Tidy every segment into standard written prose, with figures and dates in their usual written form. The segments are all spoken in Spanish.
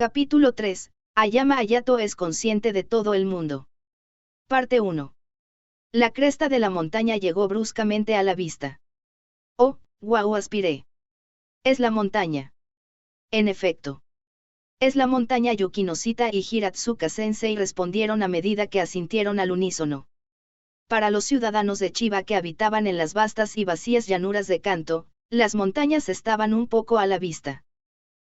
Capítulo 3. Ayama Hayato es consciente de todo el mundo. Parte 1. La cresta de la montaña llegó bruscamente a la vista. Oh, guau, aspiré. Es la montaña. En efecto. Es la montaña. Yukinoshita y Hiratsuka Sensei respondieron a medida que asintieron al unísono. Para los ciudadanos de Chiba que habitaban en las vastas y vacías llanuras de Kanto, las montañas estaban un poco a la vista.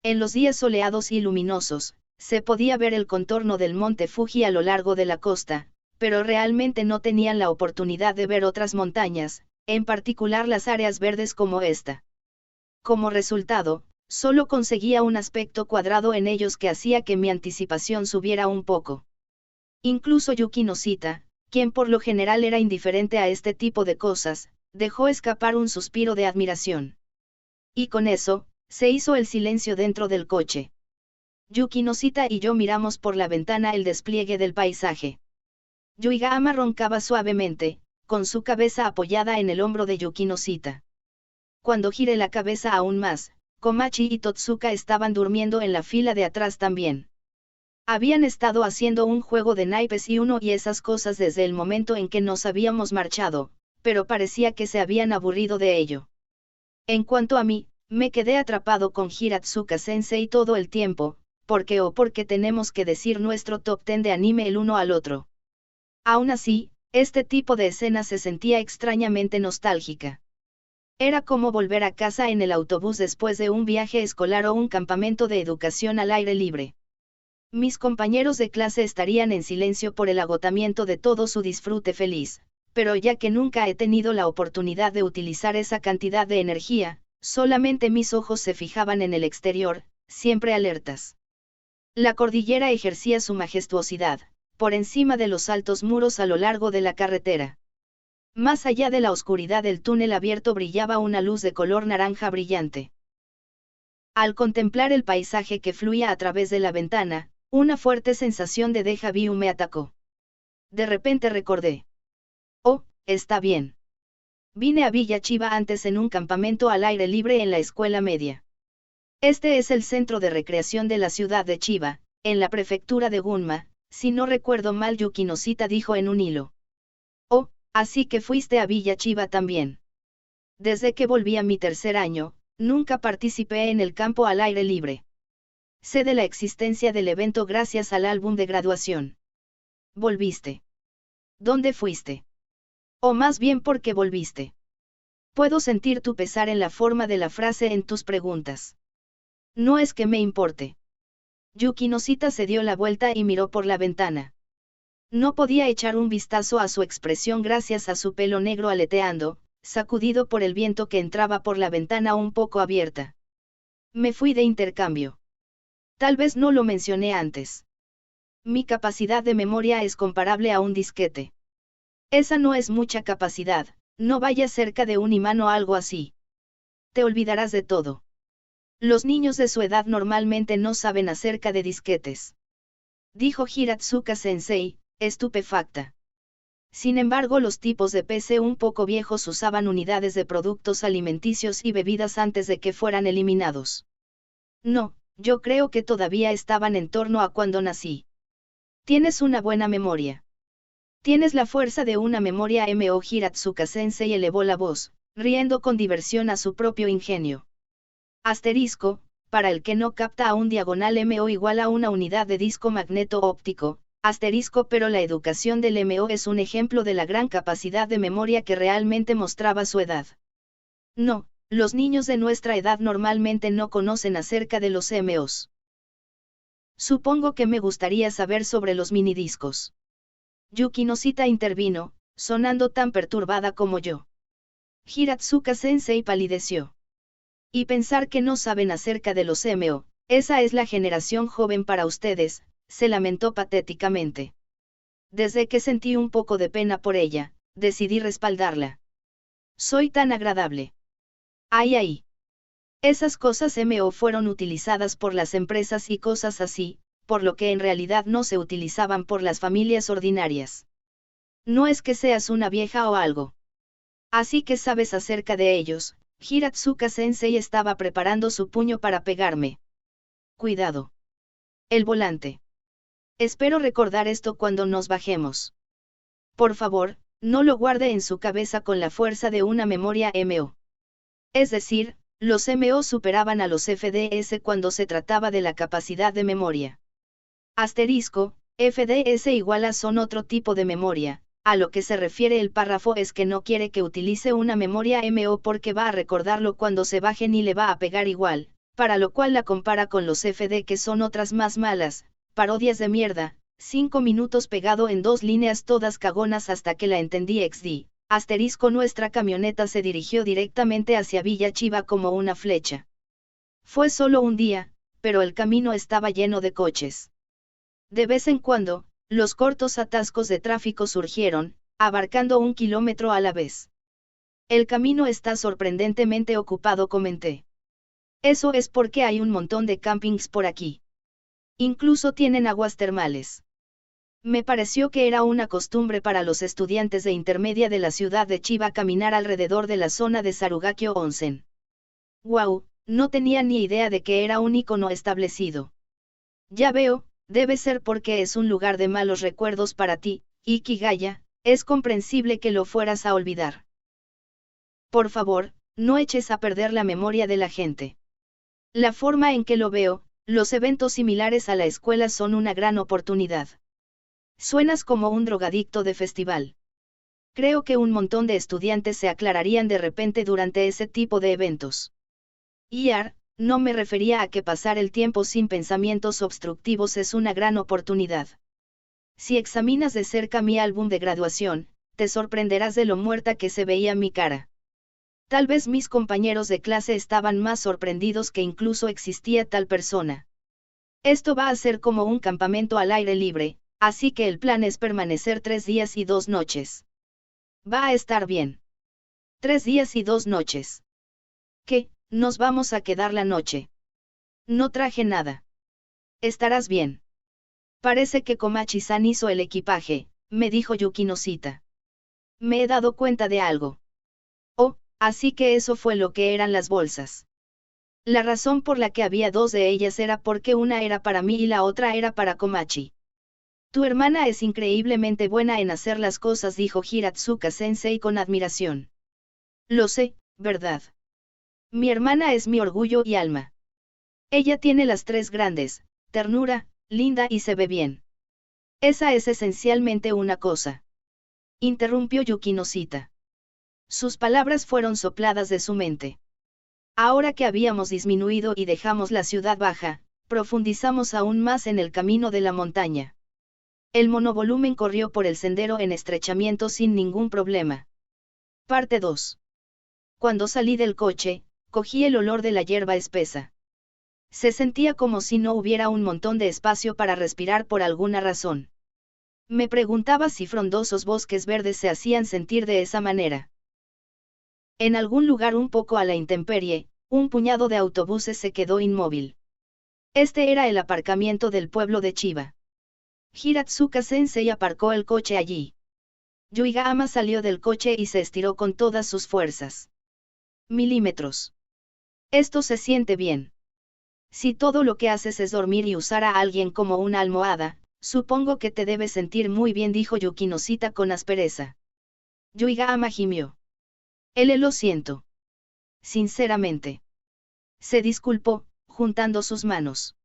En los días soleados y luminosos, se podía ver el contorno del monte Fuji a lo largo de la costa, pero realmente no tenían la oportunidad de ver otras montañas, en particular las áreas verdes como esta. Como resultado, solo conseguía un aspecto cuadrado en ellos que hacía que mi anticipación subiera un poco. Incluso Yukinoshita, quien por lo general era indiferente a este tipo de cosas, dejó escapar un suspiro de admiración. Y con eso, se hizo el silencio dentro del coche. Yukinoshita y yo miramos por la ventana el despliegue del paisaje. Yuigahama roncaba suavemente, con su cabeza apoyada en el hombro de Yukinoshita. Cuando giré la cabeza aún más, Komachi y Totsuka estaban durmiendo en la fila de atrás también. Habían estado haciendo un juego de naipes y uno y esas cosas desde el momento en que nos habíamos marchado, pero parecía que se habían aburrido de ello. En cuanto a mí, me quedé atrapado con Hiratsuka Sensei todo el tiempo, porque tenemos que decir nuestro top 10 de anime el uno al otro. Aún así, este tipo de escena se sentía extrañamente nostálgica. Era como volver a casa en el autobús después de un viaje escolar o un campamento de educación al aire libre. Mis compañeros de clase estarían en silencio por el agotamiento de todo su disfrute feliz, pero ya que nunca he tenido la oportunidad de utilizar esa cantidad de energía, solamente mis ojos se fijaban en el exterior, siempre alertas. La cordillera ejercía su majestuosidad, por encima de los altos muros a lo largo de la carretera. Más allá de la oscuridad del túnel abierto brillaba una luz de color naranja brillante. Al contemplar el paisaje que fluía a través de la ventana, una fuerte sensación de déjà vu me atacó. De repente recordé. Oh, está bien. Vine a Villa Chiba antes en un campamento al aire libre en la escuela media. Este es el centro de recreación de la ciudad de Chiba, en la prefectura de Gunma, si no recuerdo mal. Yukinoshita dijo en un hilo. Oh, así que fuiste a Villa Chiba también. Desde que volví a mi tercer año, nunca participé en el campo al aire libre. Sé de la existencia del evento gracias al álbum de graduación. ¿Volviste? ¿Dónde fuiste? O más bien, ¿por qué volviste? Puedo sentir tu pesar en la forma de la frase en tus preguntas. No es que me importe. Yukinoshita se dio la vuelta y miró por la ventana. No podía echar un vistazo a su expresión gracias a su pelo negro aleteando, sacudido por el viento que entraba por la ventana un poco abierta. Me fui de intercambio. Tal vez no lo mencioné antes. Mi capacidad de memoria es comparable a un disquete. Esa no es mucha capacidad, no vayas cerca de un imán o algo así. Te olvidarás de todo. Los niños de su edad normalmente no saben acerca de disquetes. Dijo Hiratsuka Sensei, estupefacta. Sin embargo, los tipos de PC un poco viejos usaban unidades de productos alimenticios y bebidas antes de que fueran eliminados. No, yo creo que todavía estaban en torno a cuando nací. Tienes una buena memoria. Tienes la fuerza de una memoria. Hiratsuka Sensei elevó la voz, riendo con diversión a su propio ingenio. Asterisco, para el que no capta a un diagonal MO igual a una unidad de disco magneto óptico, asterisco, pero la educación del MO es un ejemplo de la gran capacidad de memoria que realmente mostraba su edad. No, los niños de nuestra edad normalmente no conocen acerca de los MOs. Supongo que me gustaría saber sobre los minidiscos. Yukinoshita intervino, sonando tan perturbada como yo. Hiratsuka Sensei palideció. Y pensar que no saben acerca de los MO, esa es la generación joven para ustedes, se lamentó patéticamente. Desde que sentí un poco de pena por ella, decidí respaldarla. Soy tan agradable. Ay. Esas cosas MO fueron utilizadas por las empresas y cosas así, por lo que en realidad no se utilizaban por las familias ordinarias. No es que seas una vieja o algo. Así que sabes acerca de ellos. Hiratsuka Sensei estaba preparando su puño para pegarme. Cuidado. El volante. Espero recordar esto cuando nos bajemos. Por favor, no lo guarde en su cabeza con la fuerza de una memoria MO. Es decir, los MO superaban a los FDS cuando se trataba de la capacidad de memoria. Asterisco, FDS igual a son otro tipo de memoria. A lo que se refiere el párrafo es que no quiere que utilice una memoria MO porque va a recordarlo cuando se baje ni le va a pegar igual, para lo cual la compara con los FD que son otras más malas, parodias de mierda, 5 minutos pegado en 2 líneas todas cagonas hasta que la entendí XD. Asterisco nuestra camioneta se dirigió directamente hacia Villa Chiva como una flecha. Fue solo un día, pero el camino estaba lleno de coches. De vez en cuando, los cortos atascos de tráfico surgieron, abarcando 1 kilómetro a la vez. El camino está sorprendentemente ocupado, comenté. Eso es porque hay un montón de campings por aquí. Incluso tienen aguas termales. Me pareció que era una costumbre para los estudiantes de intermedia de la ciudad de Chiba caminar alrededor de la zona de Sarugakyo Onsen. Wow, no tenía ni idea de que era un icono establecido. Ya veo. Debe ser porque es un lugar de malos recuerdos para ti, Ikigaya, es comprensible que lo fueras a olvidar. Por favor, no eches a perder la memoria de la gente. La forma en que lo veo, los eventos similares a la escuela son una gran oportunidad. Suenas como un drogadicto de festival. Creo que un montón de estudiantes se aclararían de repente durante ese tipo de eventos. No me refería a que pasar el tiempo sin pensamientos obstructivos es una gran oportunidad. Si examinas de cerca mi álbum de graduación, te sorprenderás de lo muerta que se veía mi cara. Tal vez mis compañeros de clase estaban más sorprendidos que incluso existía tal persona. Esto va a ser como un campamento al aire libre, así que el plan es permanecer 3 días y 2 noches. Va a estar bien. 3 días y 2 noches. ¿Qué? Nos vamos a quedar la noche. No traje nada. Estarás bien. Parece que Komachi-san hizo el equipaje, me dijo Yukinosita. Me he dado cuenta de algo. Oh, así que eso fue lo que eran las bolsas. La razón por la que había 2 de ellas era porque una era para mí y la otra era para Komachi. Tu hermana es increíblemente buena en hacer las cosas, dijo Hiratsuka-sensei con admiración. Lo sé, ¿verdad? Mi hermana es mi orgullo y alma. Ella tiene las 3 grandes, ternura, linda y se ve bien. Esa es esencialmente una cosa. Interrumpió Yukinosita. Sus palabras fueron sopladas de su mente. Ahora que habíamos disminuido y dejamos la ciudad baja, profundizamos aún más en el camino de la montaña. El monovolumen corrió por el sendero en estrechamiento sin ningún problema. Parte 2. Cuando salí del coche, cogí el olor de la hierba espesa. Se sentía como si no hubiera un montón de espacio para respirar por alguna razón. Me preguntaba si frondosos bosques verdes se hacían sentir de esa manera. En algún lugar un poco a la intemperie, un puñado de autobuses se quedó inmóvil. Este era el aparcamiento del pueblo de Chiba. Hiratsuka-sensei aparcó el coche allí. Yuigahama salió del coche y se estiró con todas sus fuerzas. Milímetros. Esto se siente bien. Si todo lo que haces es dormir y usar a alguien como una almohada, supongo que te debes sentir muy bien, dijo Yukinosita con aspereza. Yuigahama gimió. Lo siento. Sinceramente. Se disculpó, juntando sus manos.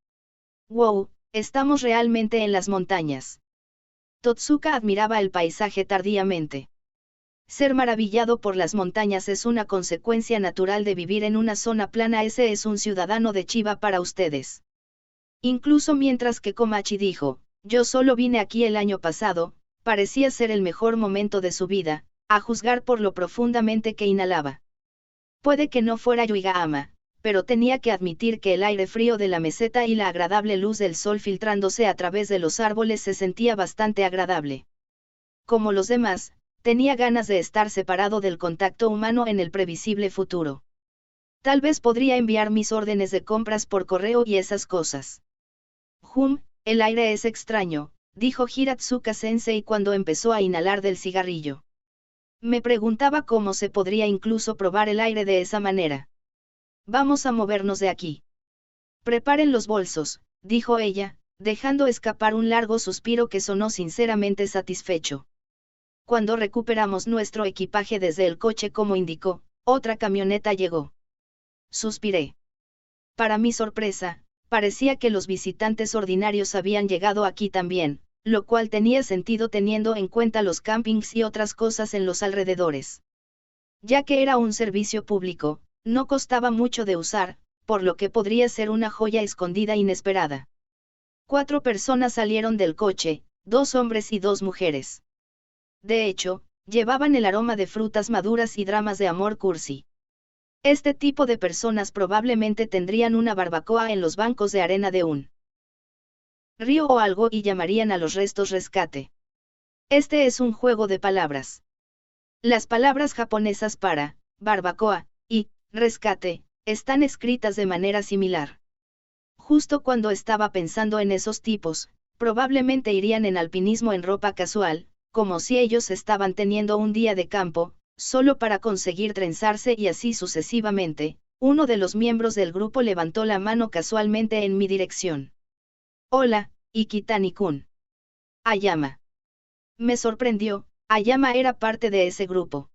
Wow, estamos realmente en las montañas. Totsuka admiraba el paisaje tardíamente. Ser maravillado por las montañas es una consecuencia natural de vivir en una zona plana. Ese es un ciudadano de Chiba para ustedes. Incluso mientras que Komachi dijo, yo solo vine aquí el año pasado, parecía ser el mejor momento de su vida, a juzgar por lo profundamente que inhalaba. Puede que no fuera Yuigahama, pero tenía que admitir que el aire frío de la meseta y la agradable luz del sol filtrándose a través de los árboles se sentía bastante agradable. Como los demás, tenía ganas de estar separado del contacto humano en el previsible futuro. Tal vez podría enviar mis órdenes de compras por correo y esas cosas. El aire es extraño, dijo Hiratsuka-sensei cuando empezó a inhalar del cigarrillo. Me preguntaba cómo se podría incluso probar el aire de esa manera. Vamos a movernos de aquí. Preparen los bolsos, dijo ella, dejando escapar un largo suspiro que sonó sinceramente satisfecho. Cuando recuperamos nuestro equipaje desde el coche como indicó, otra camioneta llegó. Suspiré. Para mi sorpresa, parecía que los visitantes ordinarios habían llegado aquí también, lo cual tenía sentido teniendo en cuenta los campings y otras cosas en los alrededores. Ya que era un servicio público, no costaba mucho de usar, por lo que podría ser una joya escondida inesperada. 4 personas salieron del coche, 2 hombres y 2 mujeres. De hecho, llevaban el aroma de frutas maduras y dramas de amor cursi. Este tipo de personas probablemente tendrían una barbacoa en los bancos de arena de un río o algo y llamarían a los restos rescate. Este es un juego de palabras. Las palabras japonesas para barbacoa y rescate están escritas de manera similar. Justo cuando estaba pensando en esos tipos, probablemente irían en alpinismo en ropa casual, como si ellos estaban teniendo un día de campo, solo para conseguir trenzarse y así sucesivamente. Uno de los miembros del grupo levantó la mano casualmente en mi dirección. Hola, Ikitani-kun. Ayama. Me sorprendió, Ayama era parte de ese grupo.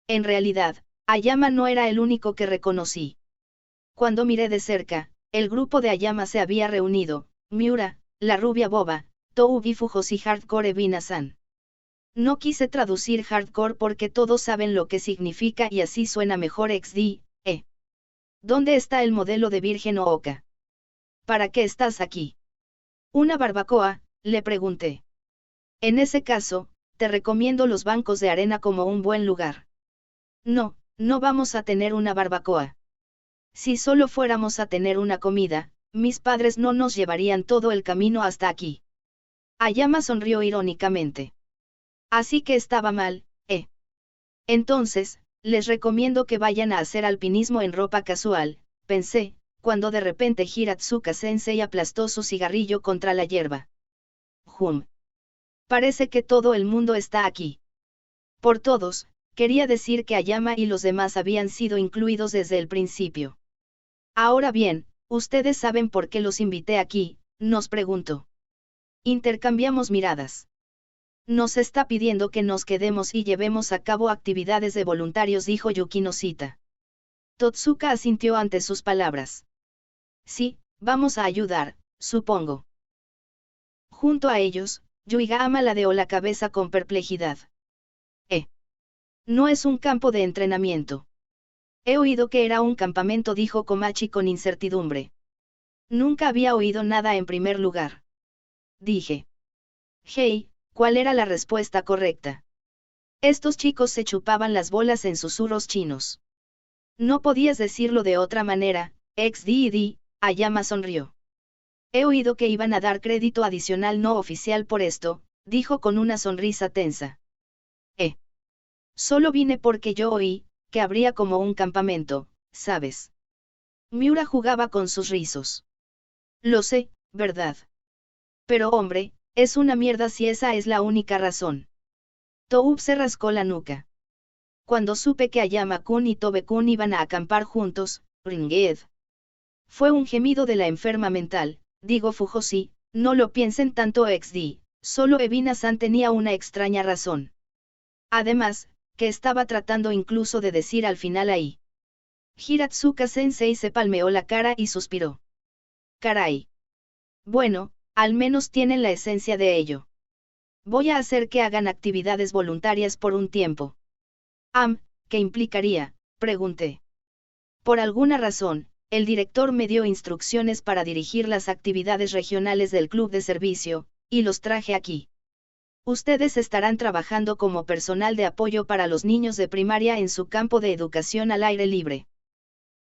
En realidad, Ayama no era el único que reconocí. Cuando miré de cerca, el grupo de Ayama se había reunido, Miura, la rubia boba, Toubi Fujoshi Hardcore Evina-san. No quise traducir hardcore porque todos saben lo que significa y así suena mejor XD. ¿Dónde está el modelo de Virgen Ooka? ¿Para qué estás aquí? ¿Una barbacoa?, le pregunté. En ese caso, te recomiendo los bancos de arena como un buen lugar. No, no vamos a tener una barbacoa. Si solo fuéramos a tener una comida, mis padres no nos llevarían todo el camino hasta aquí. Ayama sonrió irónicamente. Así que estaba mal, Entonces, les recomiendo que vayan a hacer alpinismo en ropa casual, pensé, cuando de repente Hiratsuka-sensei aplastó su cigarrillo contra la hierba. Parece que todo el mundo está aquí. Por todos, quería decir que Ayama y los demás habían sido incluidos desde el principio. Ahora bien, ustedes saben por qué los invité aquí, nos preguntó. Intercambiamos miradas. Nos está pidiendo que nos quedemos y llevemos a cabo actividades de voluntarios, dijo Yukinoshita. Totsuka asintió ante sus palabras. Sí, vamos a ayudar, supongo. Junto a ellos, Yuigahama ladeó la cabeza con perplejidad. No es un campo de entrenamiento. He oído que era un campamento, dijo Komachi con incertidumbre. Nunca había oído nada en primer lugar. Dije. Hey, ¿cuál era la respuesta correcta? Estos chicos se chupaban las bolas en susurros chinos. No podías decirlo de otra manera, XDD, Ayama sonrió. He oído que iban a dar crédito adicional no oficial por esto, dijo con una sonrisa tensa. Solo vine porque yo oí, que habría como un campamento, ¿sabes? Miura jugaba con sus rizos. Lo sé, ¿verdad? Pero hombre, es una mierda si esa es la única razón. Toub se rascó la nuca. Cuando supe que Ayama-kun y Tobe-kun iban a acampar juntos, Ringed. Fue un gemido de la enferma mental, digo Fujoshi, no lo piensen tanto XD, solo Evina-san tenía una extraña razón. Además, que estaba tratando incluso de decir al final ahí. Hiratsuka-sensei se palmeó la cara y suspiró. Caray. Bueno, al menos tienen la esencia de ello. Voy a hacer que hagan actividades voluntarias por un tiempo. ¿Qué implicaría?, pregunté. Por alguna razón, el director me dio instrucciones para dirigir las actividades regionales del club de servicio, y los traje aquí. Ustedes estarán trabajando como personal de apoyo para los niños de primaria en su campo de educación al aire libre.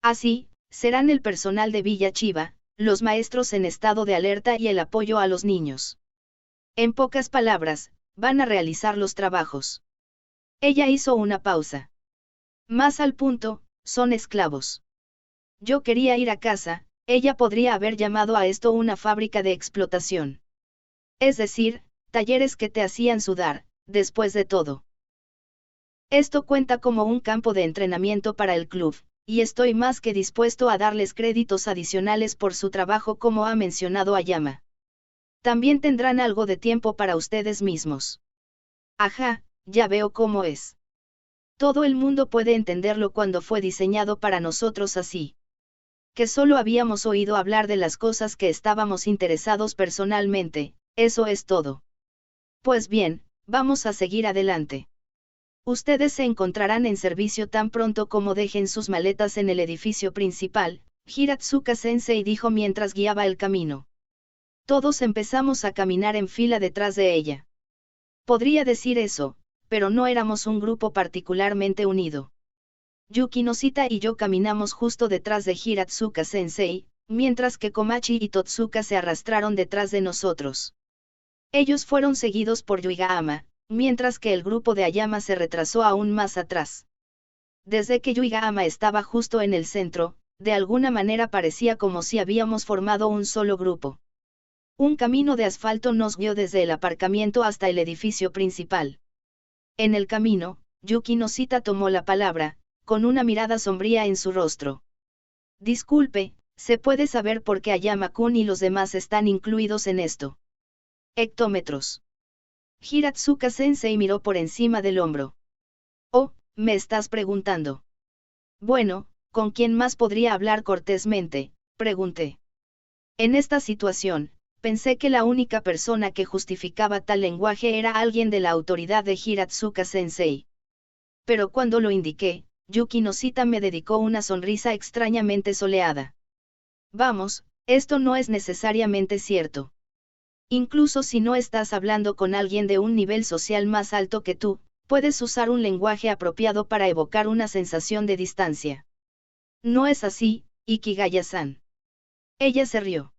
Así, serán el personal de Villa Chiva, los maestros en estado de alerta y el apoyo a los niños. En pocas palabras, van a realizar los trabajos. Ella hizo una pausa. Más al punto, son esclavos. Yo quería ir a casa, ella podría haber llamado a esto una fábrica de explotación. Es decir, talleres que te hacían sudar, después de todo. Esto cuenta como un campo de entrenamiento para el club, y estoy más que dispuesto a darles créditos adicionales por su trabajo como ha mencionado Ayama. También tendrán algo de tiempo para ustedes mismos. Ajá, ya veo cómo es. Todo el mundo puede entenderlo cuando fue diseñado para nosotros así. Que solo habíamos oído hablar de las cosas que estábamos interesados personalmente, eso es todo. Pues bien, vamos a seguir adelante. Ustedes se encontrarán en servicio tan pronto como dejen sus maletas en el edificio principal, Hiratsuka-sensei dijo mientras guiaba el camino. Todos empezamos a caminar en fila detrás de ella. Podría decir eso, pero no éramos un grupo particularmente unido. Yuki Noshita y yo caminamos justo detrás de Hiratsuka-sensei, mientras que Komachi y Totsuka se arrastraron detrás de nosotros. Ellos fueron seguidos por Yuigahama, mientras que el grupo de Ayama se retrasó aún más atrás. Desde que Yuigahama estaba justo en el centro, de alguna manera parecía como si habíamos formado un solo grupo. Un camino de asfalto nos guió desde el aparcamiento hasta el edificio principal. En el camino, Yuki Noshita tomó la palabra, con una mirada sombría en su rostro. Disculpe, ¿se puede saber por qué Ayama-kun y los demás están incluidos en esto? Hectómetros. Hiratsuka-sensei miró por encima del hombro. Oh, ¿me estás preguntando? Bueno, ¿con quién más podría hablar cortésmente?, pregunté. En esta situación, pensé que la única persona que justificaba tal lenguaje era alguien de la autoridad de Hiratsuka-sensei. Pero cuando lo indiqué, Yuki Noshita me dedicó una sonrisa extrañamente soleada. Vamos, esto no es necesariamente cierto. Incluso si no estás hablando con alguien de un nivel social más alto que tú, puedes usar un lenguaje apropiado para evocar una sensación de distancia. No es así, Ikigaya-san. Ella se rió.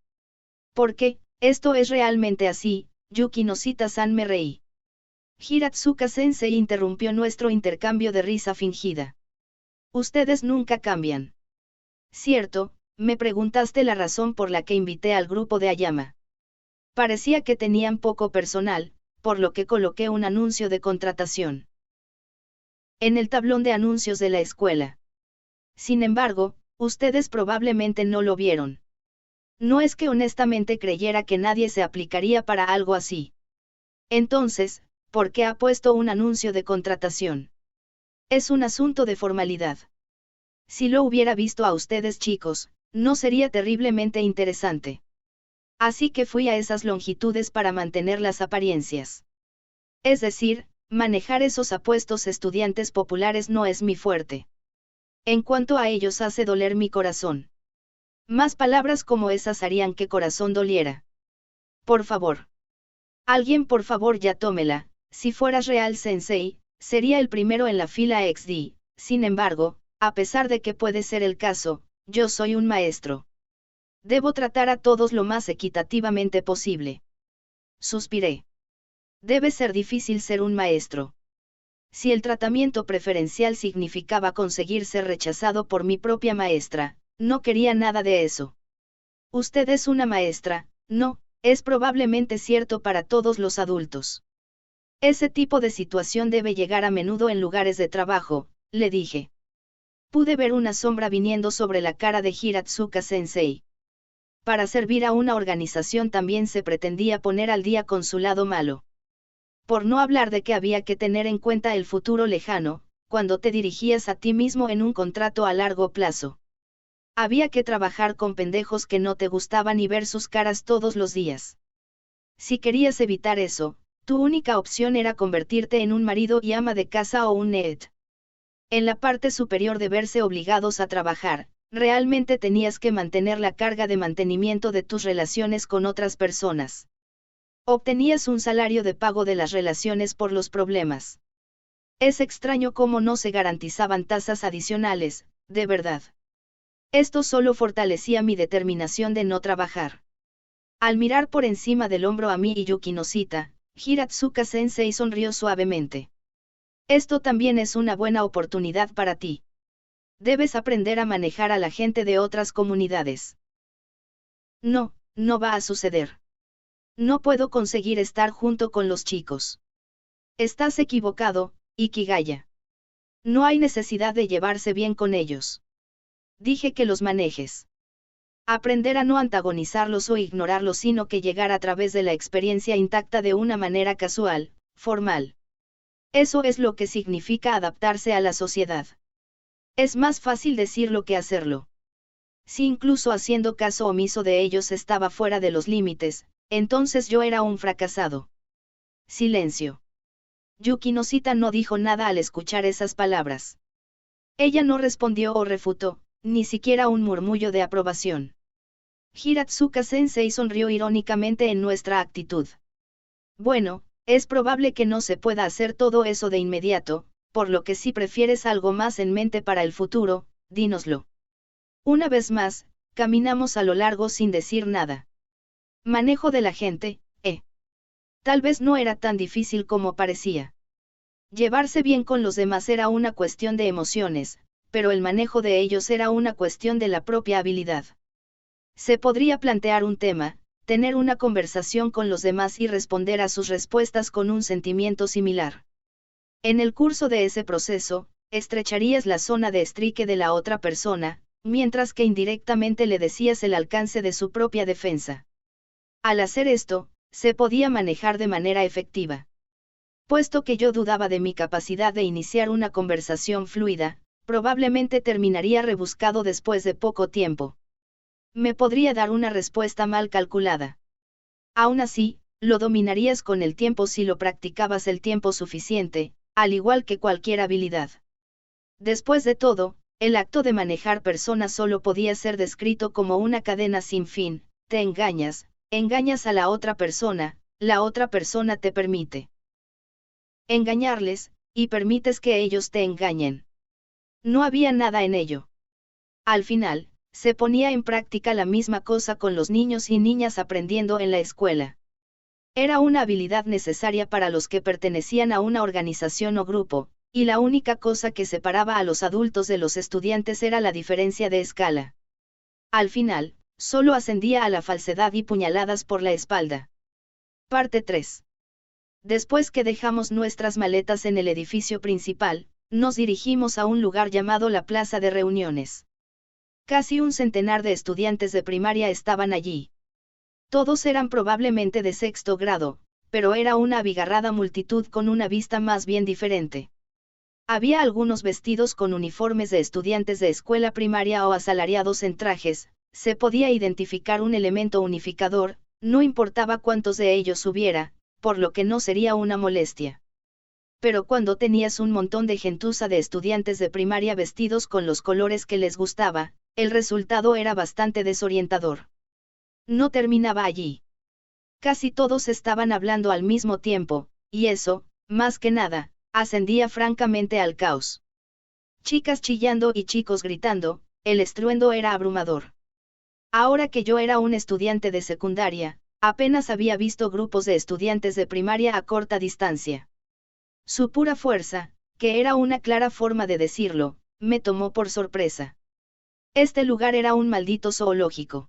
¿Por qué? Esto es realmente así, Yuki Noshita-san, me reí. Hiratsuka-sensei interrumpió nuestro intercambio de risa fingida. Ustedes nunca cambian. Cierto, me preguntaste la razón por la que invité al grupo de Ayama. Parecía que tenían poco personal, por lo que coloqué un anuncio de contratación en el tablón de anuncios de la escuela. Sin embargo, ustedes probablemente no lo vieron. No es que honestamente creyera que nadie se aplicaría para algo así. Entonces, ¿por qué ha puesto un anuncio de contratación? Es un asunto de formalidad. Si lo hubiera visto a ustedes, chicos, no sería terriblemente interesante. Así que fui a esas longitudes para mantener las apariencias. Es decir, manejar esos apuestos estudiantes populares no es mi fuerte. En cuanto a ellos hace doler mi corazón. Más palabras como esas harían que corazón doliera. Por favor. Alguien por favor ya tómela, si fueras real sensei, sería el primero en la fila XD, sin embargo, a pesar de que puede ser el caso, yo soy un maestro. Debo tratar a todos lo más equitativamente posible. Suspiré. Debe ser difícil ser un maestro. Si el tratamiento preferencial significaba conseguir ser rechazado por mi propia maestra, no quería nada de eso. Usted es una maestra, no, es probablemente cierto para todos los adultos. Ese tipo de situación debe llegar a menudo en lugares de trabajo, le dije. Pude ver una sombra viniendo sobre la cara de Hiratsuka-sensei. Para servir a una organización también se pretendía poner al día con su lado malo. Por no hablar de que había que tener en cuenta el futuro lejano, cuando te dirigías a ti mismo en un contrato a largo plazo. Había que trabajar con pendejos que no te gustaban y ver sus caras todos los días. Si querías evitar eso, tu única opción era convertirte en un marido y ama de casa o un NEET. En la parte superior de verse obligados a trabajar, realmente tenías que mantener la carga de mantenimiento de tus relaciones con otras personas. Obtenías un salario de pago de las relaciones por los problemas. Es extraño cómo no se garantizaban tasas adicionales, de verdad. Esto solo fortalecía mi determinación de no trabajar. Al mirar por encima del hombro a mí y Yuki Noshita, Hiratsuka-sensei sonrió suavemente. Esto también es una buena oportunidad para ti. Debes aprender a manejar a la gente de otras comunidades. No, no va a suceder. No puedo conseguir estar junto con los chicos. Estás equivocado, Ikigaya. No hay necesidad de llevarse bien con ellos. Dije que los manejes. Aprender a no antagonizarlos o ignorarlos, sino que llegar a través de la experiencia intacta de una manera casual, formal. Eso es lo que significa adaptarse a la sociedad. Es más fácil decirlo que hacerlo. Si incluso haciendo caso omiso de ellos estaba fuera de los límites, entonces yo era un fracasado. Silencio. Yukinosita no dijo nada al escuchar esas palabras. Ella no respondió o refutó, ni siquiera un murmullo de aprobación. Hiratsuka-sensei sonrió irónicamente en nuestra actitud. Bueno, es probable que no se pueda hacer todo eso de inmediato, por lo que si prefieres algo más en mente para el futuro, dínoslo. Una vez más, caminamos a lo largo sin decir nada. Manejo de la gente, Tal vez no era tan difícil como parecía. Llevarse bien con los demás era una cuestión de emociones, pero el manejo de ellos era una cuestión de la propia habilidad. Se podría plantear un tema, tener una conversación con los demás y responder a sus respuestas con un sentimiento similar. En el curso de ese proceso, estrecharías la zona de estrique de la otra persona, mientras que indirectamente le decías el alcance de su propia defensa. Al hacer esto, se podía manejar de manera efectiva. Puesto que yo dudaba de mi capacidad de iniciar una conversación fluida, probablemente terminaría rebuscado después de poco tiempo. Me podría dar una respuesta mal calculada. Aún así, lo dominarías con el tiempo si lo practicabas el tiempo suficiente, al igual que cualquier habilidad. Después de todo, el acto de manejar personas solo podía ser descrito como una cadena sin fin. Te engañas a la otra persona te permite engañarles, y permites que ellos te engañen. No había nada en ello. Al final, se ponía en práctica la misma cosa con los niños y niñas aprendiendo en la escuela. Era una habilidad necesaria para los que pertenecían a una organización o grupo, y la única cosa que separaba a los adultos de los estudiantes era la diferencia de escala. Al final, solo ascendía a la falsedad y puñaladas por la espalda. Parte 3. Después que dejamos nuestras maletas en el edificio principal, nos dirigimos a un lugar llamado la Plaza de Reuniones. Casi un centenar de estudiantes de primaria estaban allí. Todos eran probablemente de sexto grado, pero era una abigarrada multitud con una vista más bien diferente. Había algunos vestidos con uniformes de estudiantes de escuela primaria o asalariados en trajes. Se podía identificar un elemento unificador, no importaba cuántos de ellos hubiera, por lo que no sería una molestia. Pero cuando tenías un montón de gentuza de estudiantes de primaria vestidos con los colores que les gustaba, el resultado era bastante desorientador. No terminaba allí. Casi todos estaban hablando al mismo tiempo, y eso, más que nada, ascendía francamente al caos. Chicas chillando y chicos gritando, el estruendo era abrumador. Ahora que yo era un estudiante de secundaria, apenas había visto grupos de estudiantes de primaria a corta distancia. Su pura fuerza, que era una clara forma de decirlo, me tomó por sorpresa. Este lugar era un maldito zoológico.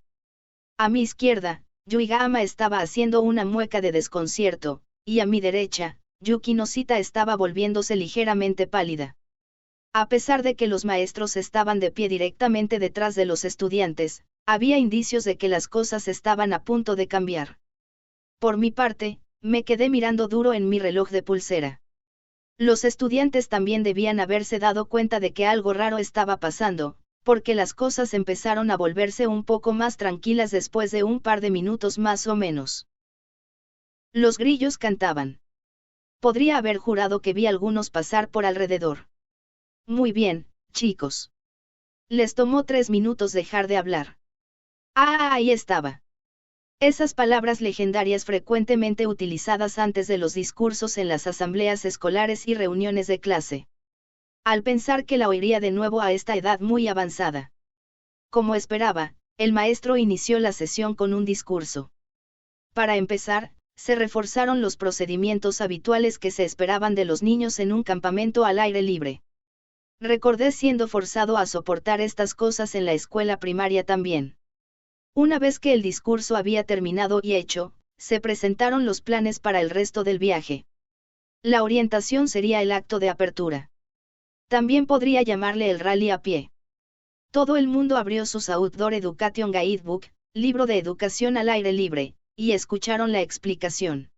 A mi izquierda, Yuigama estaba haciendo una mueca de desconcierto, y a mi derecha, Yukinosita estaba volviéndose ligeramente pálida. A pesar de que los maestros estaban de pie directamente detrás de los estudiantes, había indicios de que las cosas estaban a punto de cambiar. Por mi parte, me quedé mirando duro en mi reloj de pulsera. Los estudiantes también debían haberse dado cuenta de que algo raro estaba pasando, porque las cosas empezaron a volverse un poco más tranquilas después de un par de minutos más o menos. Los grillos cantaban. Podría haber jurado que vi algunos pasar por alrededor. Muy bien, chicos. Les tomó 3 minutos dejar de hablar. Ah, ahí estaba. Esas palabras legendarias frecuentemente utilizadas antes de los discursos en las asambleas escolares y reuniones de clase. Al pensar que la oiría de nuevo a esta edad muy avanzada. Como esperaba, el maestro inició la sesión con un discurso. Para empezar, se reforzaron los procedimientos habituales que se esperaban de los niños en un campamento al aire libre. Recordé siendo forzado a soportar estas cosas en la escuela primaria también. Una vez que el discurso había terminado y hecho, se presentaron los planes para el resto del viaje. La orientación sería el acto de apertura. También podría llamarle el rally a pie. Todo el mundo abrió sus Outdoor Education Guidebook, libro de educación al aire libre, y escucharon la explicación.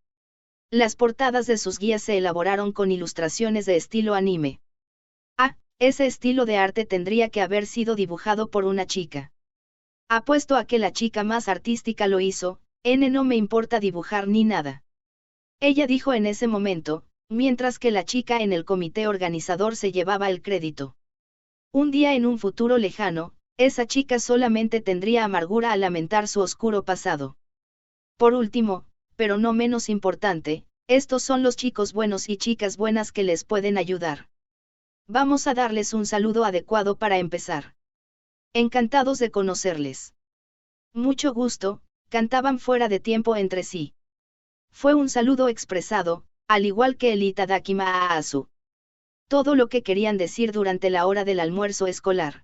Las portadas de sus guías se elaboraron con ilustraciones de estilo anime. Ah, ese estilo de arte tendría que haber sido dibujado por una chica. Apuesto a que la chica más artística lo hizo, no me importa dibujar ni nada. Ella dijo en ese momento, mientras que la chica en el comité organizador se llevaba el crédito. Un día en un futuro lejano, esa chica solamente tendría amargura al lamentar su oscuro pasado. Por último, pero no menos importante, estos son los chicos buenos y chicas buenas que les pueden ayudar. Vamos a darles un saludo adecuado para empezar. Encantados de conocerles. Mucho gusto, cantaban fuera de tiempo entre sí. Fue un saludo expresado, al igual que el itadakima a Asu. Todo lo que querían decir durante la hora del almuerzo escolar.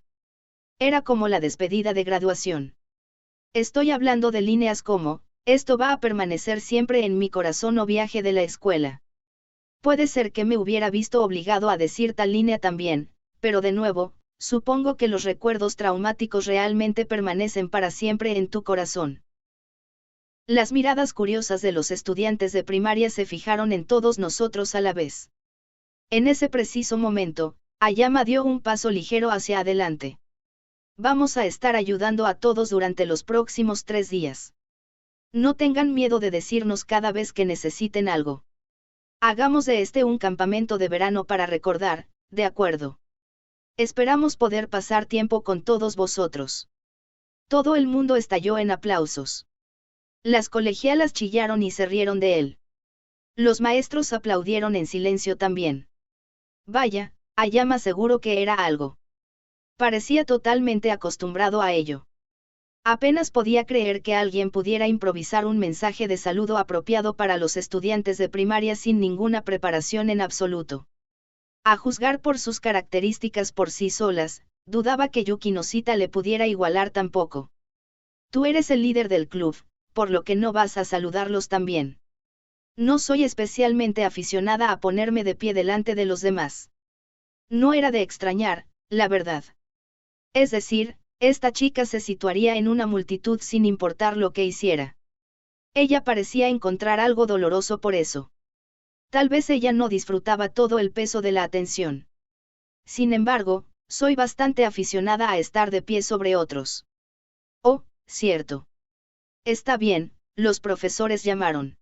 Era como la despedida de graduación. Estoy hablando de líneas como, esto va a permanecer siempre en mi corazón o viaje de la escuela. Puede ser que me hubiera visto obligado a decir tal línea también, pero de nuevo, supongo que los recuerdos traumáticos realmente permanecen para siempre en tu corazón. Las miradas curiosas de los estudiantes de primaria se fijaron en todos nosotros a la vez. En ese preciso momento, Ayama dio un paso ligero hacia adelante. Vamos a estar ayudando a todos durante los próximos 3 días. No tengan miedo de decirnos cada vez que necesiten algo. Hagamos de este un campamento de verano para recordar, ¿de acuerdo? Esperamos poder pasar tiempo con todos vosotros. Todo el mundo estalló en aplausos. Las colegialas chillaron y se rieron de él. Los maestros aplaudieron en silencio también. Vaya, Ayama seguro que era algo. Parecía totalmente acostumbrado a ello. Apenas podía creer que alguien pudiera improvisar un mensaje de saludo apropiado para los estudiantes de primaria sin ninguna preparación en absoluto. A juzgar por sus características por sí solas, dudaba que Yuki Noshita le pudiera igualar tampoco. Tú eres el líder del club, por lo que no vas a saludarlos también. No soy especialmente aficionada a ponerme de pie delante de los demás. No era de extrañar, la verdad. Es decir, esta chica se situaría en una multitud sin importar lo que hiciera. Ella parecía encontrar algo doloroso por eso. Tal vez ella no disfrutaba todo el peso de la atención. Sin embargo, soy bastante aficionada a estar de pie sobre otros. Oh, cierto. Está bien, los profesores llamaron.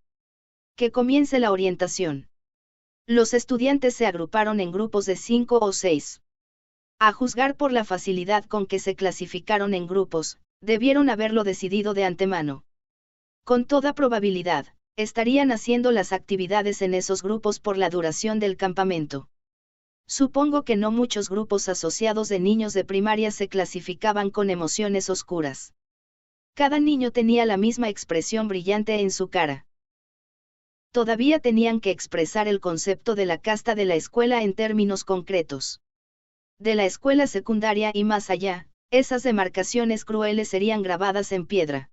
Que comience la orientación. Los estudiantes se agruparon en grupos de 5 o 6. A juzgar por la facilidad con que se clasificaron en grupos, debieron haberlo decidido de antemano. Con toda probabilidad, estarían haciendo las actividades en esos grupos por la duración del campamento. Supongo que no muchos grupos asociados de niños de primaria se clasificaban con emociones oscuras. Cada niño tenía la misma expresión brillante en su cara. Todavía tenían que expresar el concepto de la casta de la escuela en términos concretos. De la escuela secundaria y más allá, esas demarcaciones crueles serían grabadas en piedra.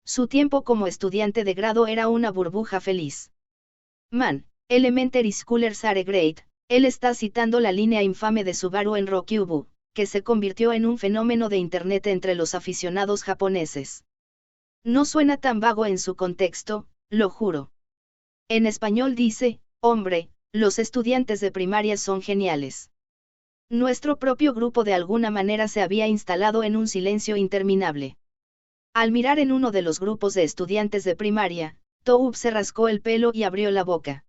Su tiempo como estudiante de grado era una burbuja feliz. Man, Elementary Schoolers are great, él está citando la línea infame de Subaru en Rokyubu, que se convirtió en un fenómeno de internet entre los aficionados japoneses. No suena tan vago en su contexto, lo juro. En español dice, hombre, los estudiantes de primaria son geniales. Nuestro propio grupo de alguna manera se había instalado en un silencio interminable. Al mirar en uno de los grupos de estudiantes de primaria, Toub se rascó el pelo y abrió la boca.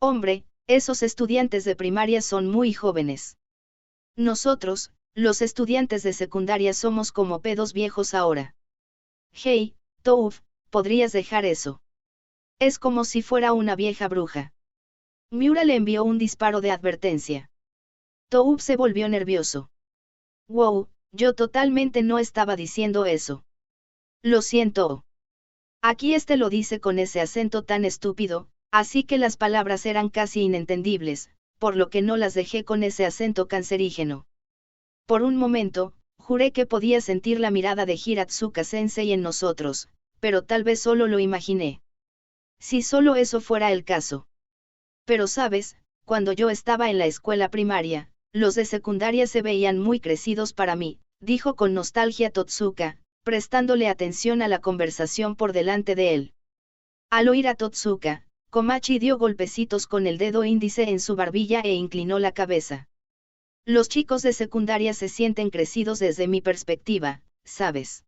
Hombre, esos estudiantes de primaria son muy jóvenes. Nosotros, los estudiantes de secundaria somos como pedos viejos ahora. Hey, Toub, ¿podrías dejar eso? Es como si fuera una vieja bruja. Miura le envió un disparo de advertencia. Toub se volvió nervioso. Wow, yo totalmente no estaba diciendo eso. Lo siento. Aquí lo dice con ese acento tan estúpido, así que las palabras eran casi inentendibles, por lo que no las dejé con ese acento cancerígeno. Por un momento, juré que podía sentir la mirada de Hiratsuka-sensei en nosotros, pero tal vez solo lo imaginé. Si solo eso fuera el caso. Pero sabes, cuando yo estaba en la escuela primaria, los de secundaria se veían muy crecidos para mí, dijo con nostalgia Totsuka, prestándole atención a la conversación por delante de él. Al oír a Totsuka, Komachi dio golpecitos con el dedo índice en su barbilla e inclinó la cabeza. Los chicos de secundaria se sienten crecidos desde mi perspectiva, ¿sabes?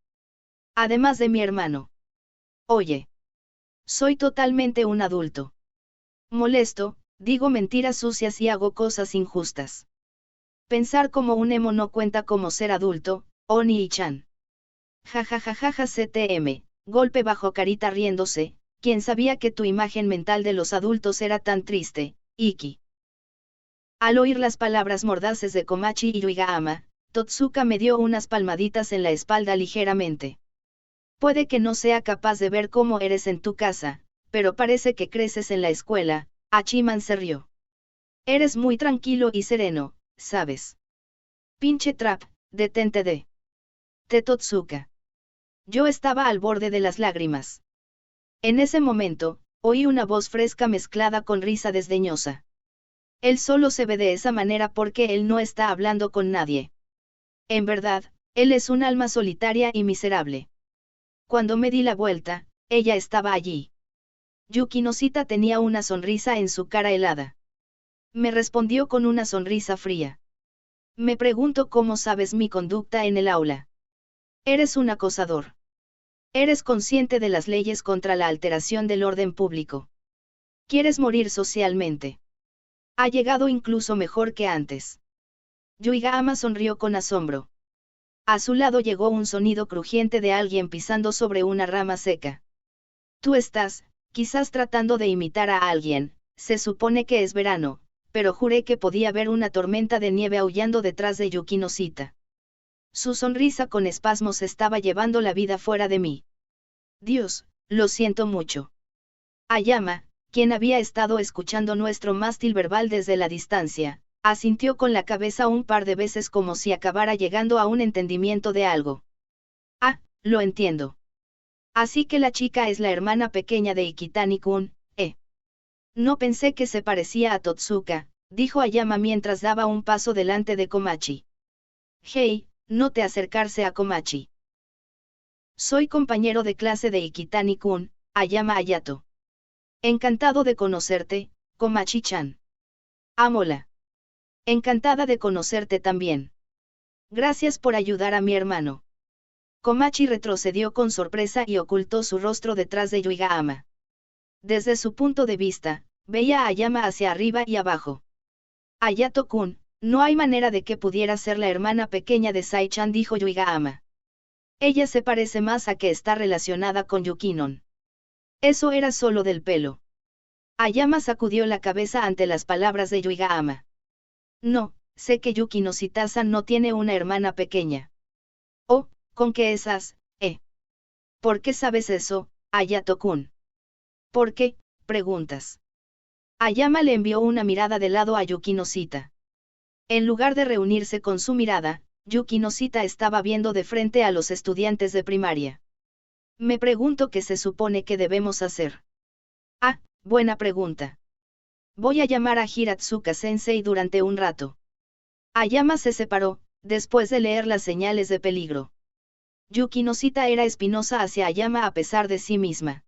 Además de mi hermano. Oye. Soy totalmente un adulto. Molesto, digo mentiras sucias y hago cosas injustas. Pensar como un emo no cuenta como ser adulto, Oni-chan. Jajajajaja CTM, golpe bajo carita riéndose, ¿quién sabía que tu imagen mental de los adultos era tan triste, Iki? Al oír las palabras mordaces de Komachi y Yuigahama, Totsuka me dio unas palmaditas en la espalda ligeramente. Puede que no sea capaz de ver cómo eres en tu casa, pero parece que creces en la escuela, Hachiman se rió. Eres muy tranquilo y sereno, ¿sabes? Pinche trap, detente de. Totsuka. Yo estaba al borde de las lágrimas. En ese momento, oí una voz fresca mezclada con risa desdeñosa. Él solo se ve de esa manera porque él no está hablando con nadie. En verdad, él es un alma solitaria y miserable. Cuando me di la vuelta, ella estaba allí. Yuki Noshita tenía una sonrisa en su cara helada. Me respondió con una sonrisa fría. Me pregunto cómo sabes mi conducta en el aula. Eres un acosador. Eres consciente de las leyes contra la alteración del orden público. Quieres morir socialmente. Ha llegado incluso mejor que antes. Yuigahama sonrió con asombro. A su lado llegó un sonido crujiente de alguien pisando sobre una rama seca. Tú estás, quizás tratando de imitar a alguien, se supone que es verano, pero juré que podía ver una tormenta de nieve aullando detrás de Yuki Noshita. Su sonrisa con espasmos estaba llevando la vida fuera de mí. Dios, lo siento mucho. Ayama, quien había estado escuchando nuestro mástil verbal desde la distancia, asintió con la cabeza un par de veces como si acabara llegando a un entendimiento de algo. Ah, lo entiendo. Así que la chica es la hermana pequeña de Ikitani-kun, ¿eh? No pensé que se parecía a Totsuka, dijo Ayama mientras daba un paso delante de Komachi. Hey, no te acercarse a Komachi. Soy compañero de clase de Ikitani-kun, Ayama Hayato. Encantado de conocerte, Komachi-chan. Amola. Encantada de conocerte también. Gracias por ayudar a mi hermano. Komachi retrocedió con sorpresa y ocultó su rostro detrás de Yuigahama. Desde su punto de vista, veía a Ayama hacia arriba y abajo. Hayato-kun, no hay manera de que pudiera ser la hermana pequeña de Sai-chan, dijo Yuigahama. Ella se parece más a que está relacionada con Yukinon. Eso era solo del pelo. Ayama sacudió la cabeza ante las palabras de Yuigahama. No, sé que Yuki Noshita-san no tiene una hermana pequeña. Oh, ¿con qué esas, ¿Por qué sabes eso, Hayato-kun? ¿Por qué, preguntas? Ayama le envió una mirada de lado a Yuki Noshita. En lugar de reunirse con su mirada, Yuki Noshita estaba viendo de frente a los estudiantes de primaria. Me pregunto qué se supone que debemos hacer. Ah, buena pregunta. Voy a llamar a Hiratsuka-sensei durante un rato. Ayama se separó, después de leer las señales de peligro. Yuki Noshita era espinosa hacia Ayama a pesar de sí misma.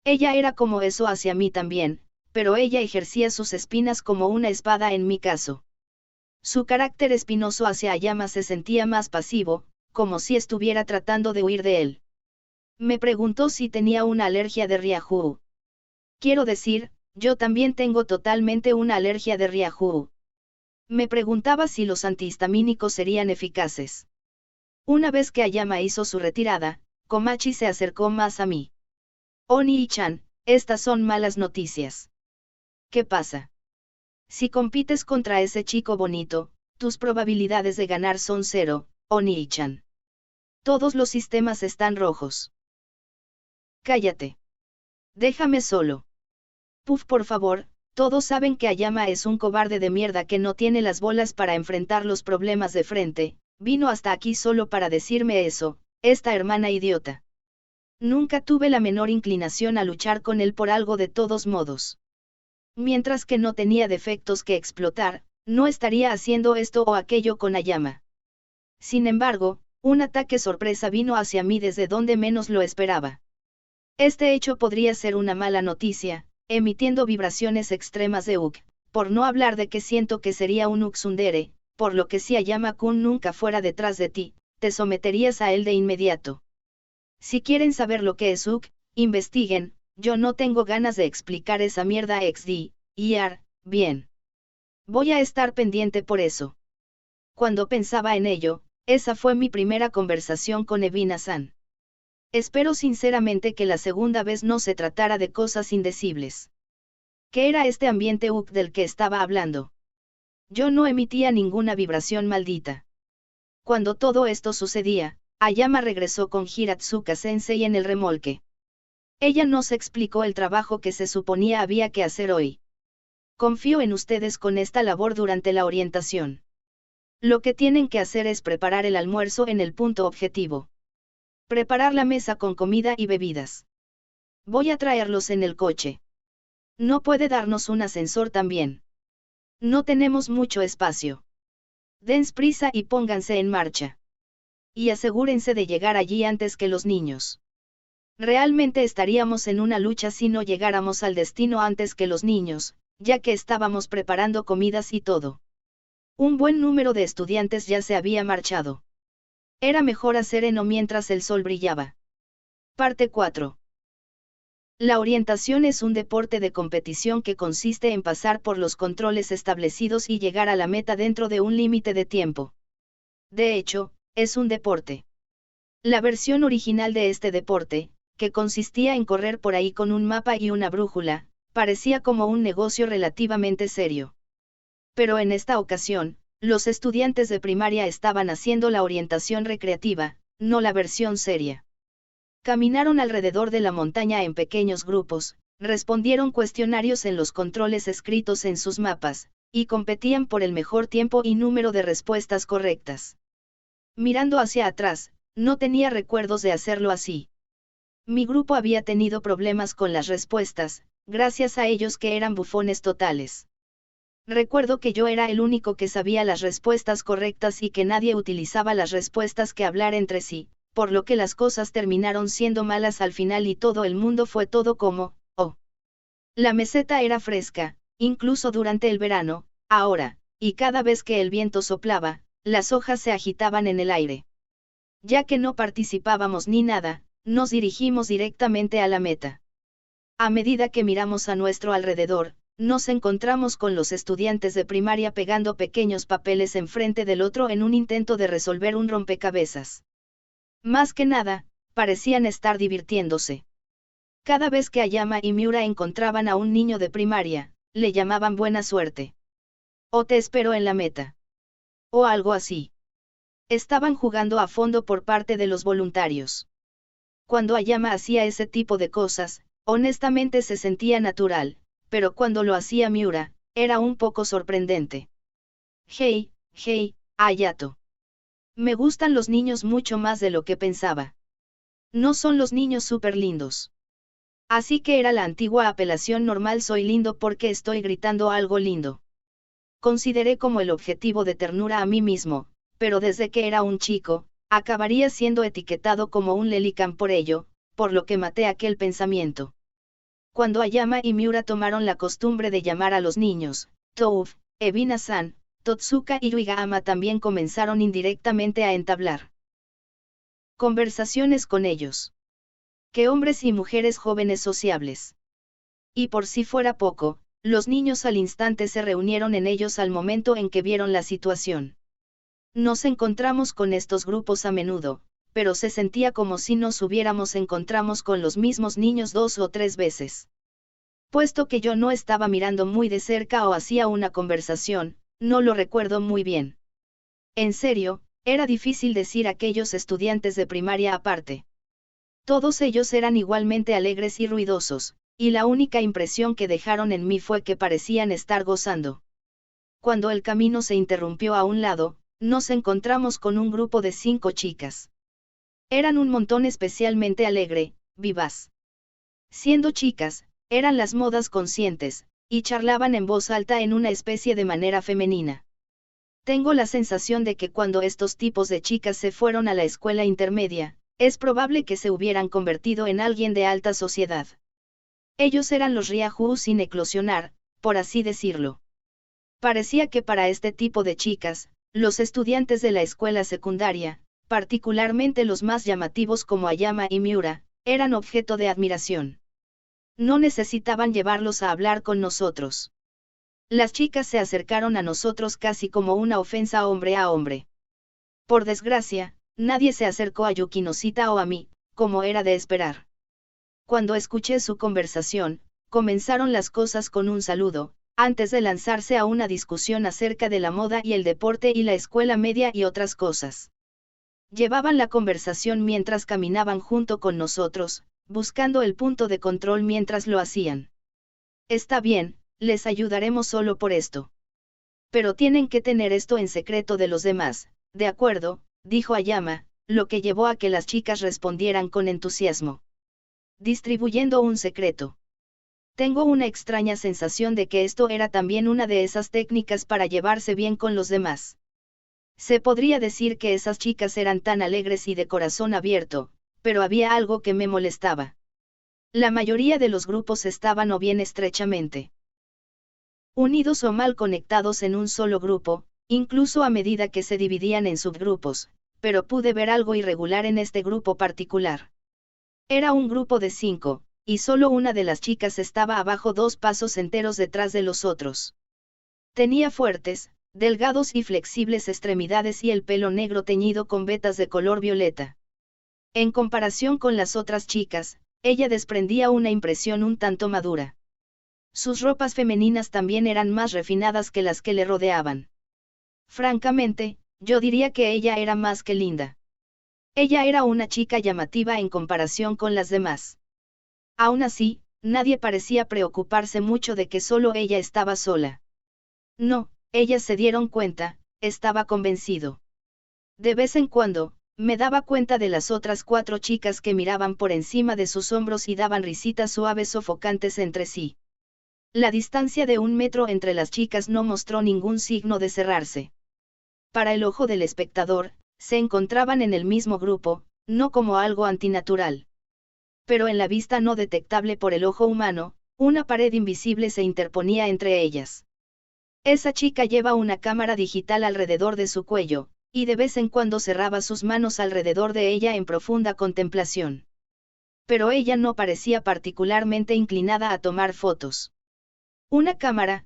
Ella era como eso hacia mí también, pero ella ejercía sus espinas como una espada en mi caso. Su carácter espinoso hacia Ayama se sentía más pasivo, como si estuviera tratando de huir de él. Me preguntó si tenía una alergia de Ryahuu. Quiero decir, yo también tengo totalmente una alergia de Ryahuu. Me preguntaba si los antihistamínicos serían eficaces. Una vez que Ayama hizo su retirada, Komachi se acercó más a mí. Oni-chan, estas son malas noticias. ¿Qué pasa? Si compites contra ese chico bonito, tus probabilidades de ganar son 0, Oni-chan. Todos los sistemas están rojos. Cállate. Déjame solo. Puff, por favor, todos saben que Ayama es un cobarde de mierda que no tiene las bolas para enfrentar los problemas de frente, vino hasta aquí solo para decirme eso, esta hermana idiota. Nunca tuve la menor inclinación a luchar con él por algo de todos modos. Mientras que no tenía defectos que explotar, no estaría haciendo esto o aquello con Ayama. Sin embargo, un ataque sorpresa vino hacia mí desde donde menos lo esperaba. Este hecho podría ser una mala noticia, emitiendo vibraciones extremas de Uk, por no hablar de que siento que sería un Uxundere, por lo que si Ayama-kun nunca fuera detrás de ti, te someterías a él de inmediato. Si quieren saber lo que es Uk, investiguen, yo no tengo ganas de explicar esa mierda bien. Voy a estar pendiente por eso. Cuando pensaba en ello, esa fue mi primera conversación con Evina-san. Espero sinceramente que la segunda vez no se tratara de cosas indecibles. ¿Qué era este ambiente Uk del que estaba hablando? Yo no emitía ninguna vibración maldita. Cuando todo esto sucedía, Ayama regresó con Hiratsuka-sensei en el remolque. Ella nos explicó el trabajo que se suponía había que hacer hoy. Confío en ustedes con esta labor durante la orientación. Lo que tienen que hacer es preparar el almuerzo en el punto objetivo. Preparar la mesa con comida y bebidas. Voy a traerlos en el coche. ¿No puede darnos un ascensor también? No tenemos mucho espacio. Dense prisa y pónganse en marcha. Y asegúrense de llegar allí antes que los niños. Realmente estaríamos en una lucha si no llegáramos al destino antes que los niños, ya que estábamos preparando comidas y todo. Un buen número de estudiantes ya se había marchado. Era mejor hacer heno mientras el sol brillaba. Parte 4. La orientación es un deporte de competición que consiste en pasar por los controles establecidos y llegar a la meta dentro de un límite de tiempo. De hecho, es un deporte. La versión original de este deporte, que consistía en correr por ahí con un mapa y una brújula, parecía como un negocio relativamente serio. Pero en esta ocasión, los estudiantes de primaria estaban haciendo la orientación recreativa, no la versión seria. Caminaron alrededor de la montaña en pequeños grupos, respondieron cuestionarios en los controles escritos en sus mapas, y competían por el mejor tiempo y número de respuestas correctas. Mirando hacia atrás, no tenía recuerdos de hacerlo así. Mi grupo había tenido problemas con las respuestas, gracias a ellos que eran bufones totales. Recuerdo que yo era el único que sabía las respuestas correctas y que nadie utilizaba las respuestas que hablar entre sí, por lo que las cosas terminaron siendo malas al final y todo el mundo fue todo como, oh. La meseta era fresca, incluso durante el verano, ahora, y cada vez que el viento soplaba, las hojas se agitaban en el aire. Ya que no participábamos ni nada, nos dirigimos directamente a la meta. A medida que miramos a nuestro alrededor, nos encontramos con los estudiantes de primaria pegando pequeños papeles enfrente del otro en un intento de resolver un rompecabezas. Más que nada, parecían estar divirtiéndose. Cada vez que Ayama y Miura encontraban a un niño de primaria, le llamaban buena suerte. O te espero en la meta. O algo así. Estaban jugando a fondo por parte de los voluntarios. Cuando Ayama hacía ese tipo de cosas, honestamente se sentía natural, pero cuando lo hacía Miura, era un poco sorprendente. Hey, Ayato. Me gustan los niños mucho más de lo que pensaba. No son los niños súper lindos. Así que era la antigua apelación normal: soy lindo porque estoy gritando algo lindo. Consideré como el objetivo de ternura a mí mismo, pero desde que era un chico, acabaría siendo etiquetado como un lelican por ello, por lo que maté aquel pensamiento. Cuando Ayama y Miura tomaron la costumbre de llamar a los niños, Touf, Evina-san, Totsuka y Yuigahama también comenzaron indirectamente a entablar conversaciones con ellos. Que hombres y mujeres jóvenes sociables. Y por si fuera poco, los niños al instante se reunieron en ellos al momento en que vieron la situación. Nos encontramos con estos grupos a menudo, pero se sentía como si nos hubiéramos encontramos con los mismos niños 2 o 3 veces. Puesto que yo no estaba mirando muy de cerca o hacía una conversación, no lo recuerdo muy bien. En serio, era difícil decir aquellos estudiantes de primaria aparte. Todos ellos eran igualmente alegres y ruidosos, y la única impresión que dejaron en mí fue que parecían estar gozando. Cuando el camino se interrumpió a un lado, nos encontramos con un grupo de 5 chicas. Eran un montón especialmente alegre, vivaz. Siendo chicas, eran las modas conscientes, y charlaban en voz alta en una especie de manera femenina. Tengo la sensación de que cuando estos tipos de chicas se fueron a la escuela intermedia, es probable que se hubieran convertido en alguien de alta sociedad. Ellos eran los Ryahu sin eclosionar, por así decirlo. Parecía que para este tipo de chicas, los estudiantes de la escuela secundaria, particularmente los más llamativos como Ayama y Miura, eran objeto de admiración. No necesitaban llevarlos a hablar con nosotros. Las chicas se acercaron a nosotros casi como una ofensa hombre a hombre. Por desgracia, nadie se acercó a Yukinosita o a mí, como era de esperar. Cuando escuché su conversación, comenzaron las cosas con un saludo, antes de lanzarse a una discusión acerca de la moda y el deporte y la escuela media y otras cosas. Llevaban la conversación mientras caminaban junto con nosotros, buscando el punto de control mientras lo hacían. Está bien, les ayudaremos solo por esto. Pero tienen que tener esto en secreto de los demás, de acuerdo, dijo Ayama, lo que llevó a que las chicas respondieran con entusiasmo. Distribuyendo un secreto. Tengo una extraña sensación de que esto era también una de esas técnicas para llevarse bien con los demás. Se podría decir que esas chicas eran tan alegres y de corazón abierto, pero había algo que me molestaba. La mayoría de los grupos estaban o bien estrechamente unidos o mal conectados en un solo grupo, incluso a medida que se dividían en subgrupos, pero pude ver algo irregular en este grupo particular. Era un grupo de 5, y solo una de las chicas estaba abajo 2 pasos enteros detrás de los otros. Tenía fuertes, delgados y flexibles extremidades y el pelo negro teñido con vetas de color violeta. En comparación con las otras chicas, ella desprendía una impresión un tanto madura. Sus ropas femeninas también eran más refinadas que las que le rodeaban. Francamente, yo diría que ella era más que linda. Ella era una chica llamativa en comparación con las demás. Aún así, nadie parecía preocuparse mucho de que solo ella estaba sola. No, ellas se dieron cuenta, estaba convencido. De vez en cuando, me daba cuenta de las otras 4 chicas que miraban por encima de sus hombros y daban risitas suaves sofocantes entre sí. La distancia de 1 metro entre las chicas no mostró ningún signo de cerrarse. Para el ojo del espectador, se encontraban en el mismo grupo, no como algo antinatural. Pero en la vista no detectable por el ojo humano, una pared invisible se interponía entre ellas. Esa chica lleva una cámara digital alrededor de su cuello, y de vez en cuando cerraba sus manos alrededor de ella en profunda contemplación. Pero ella no parecía particularmente inclinada a tomar fotos. Una cámara,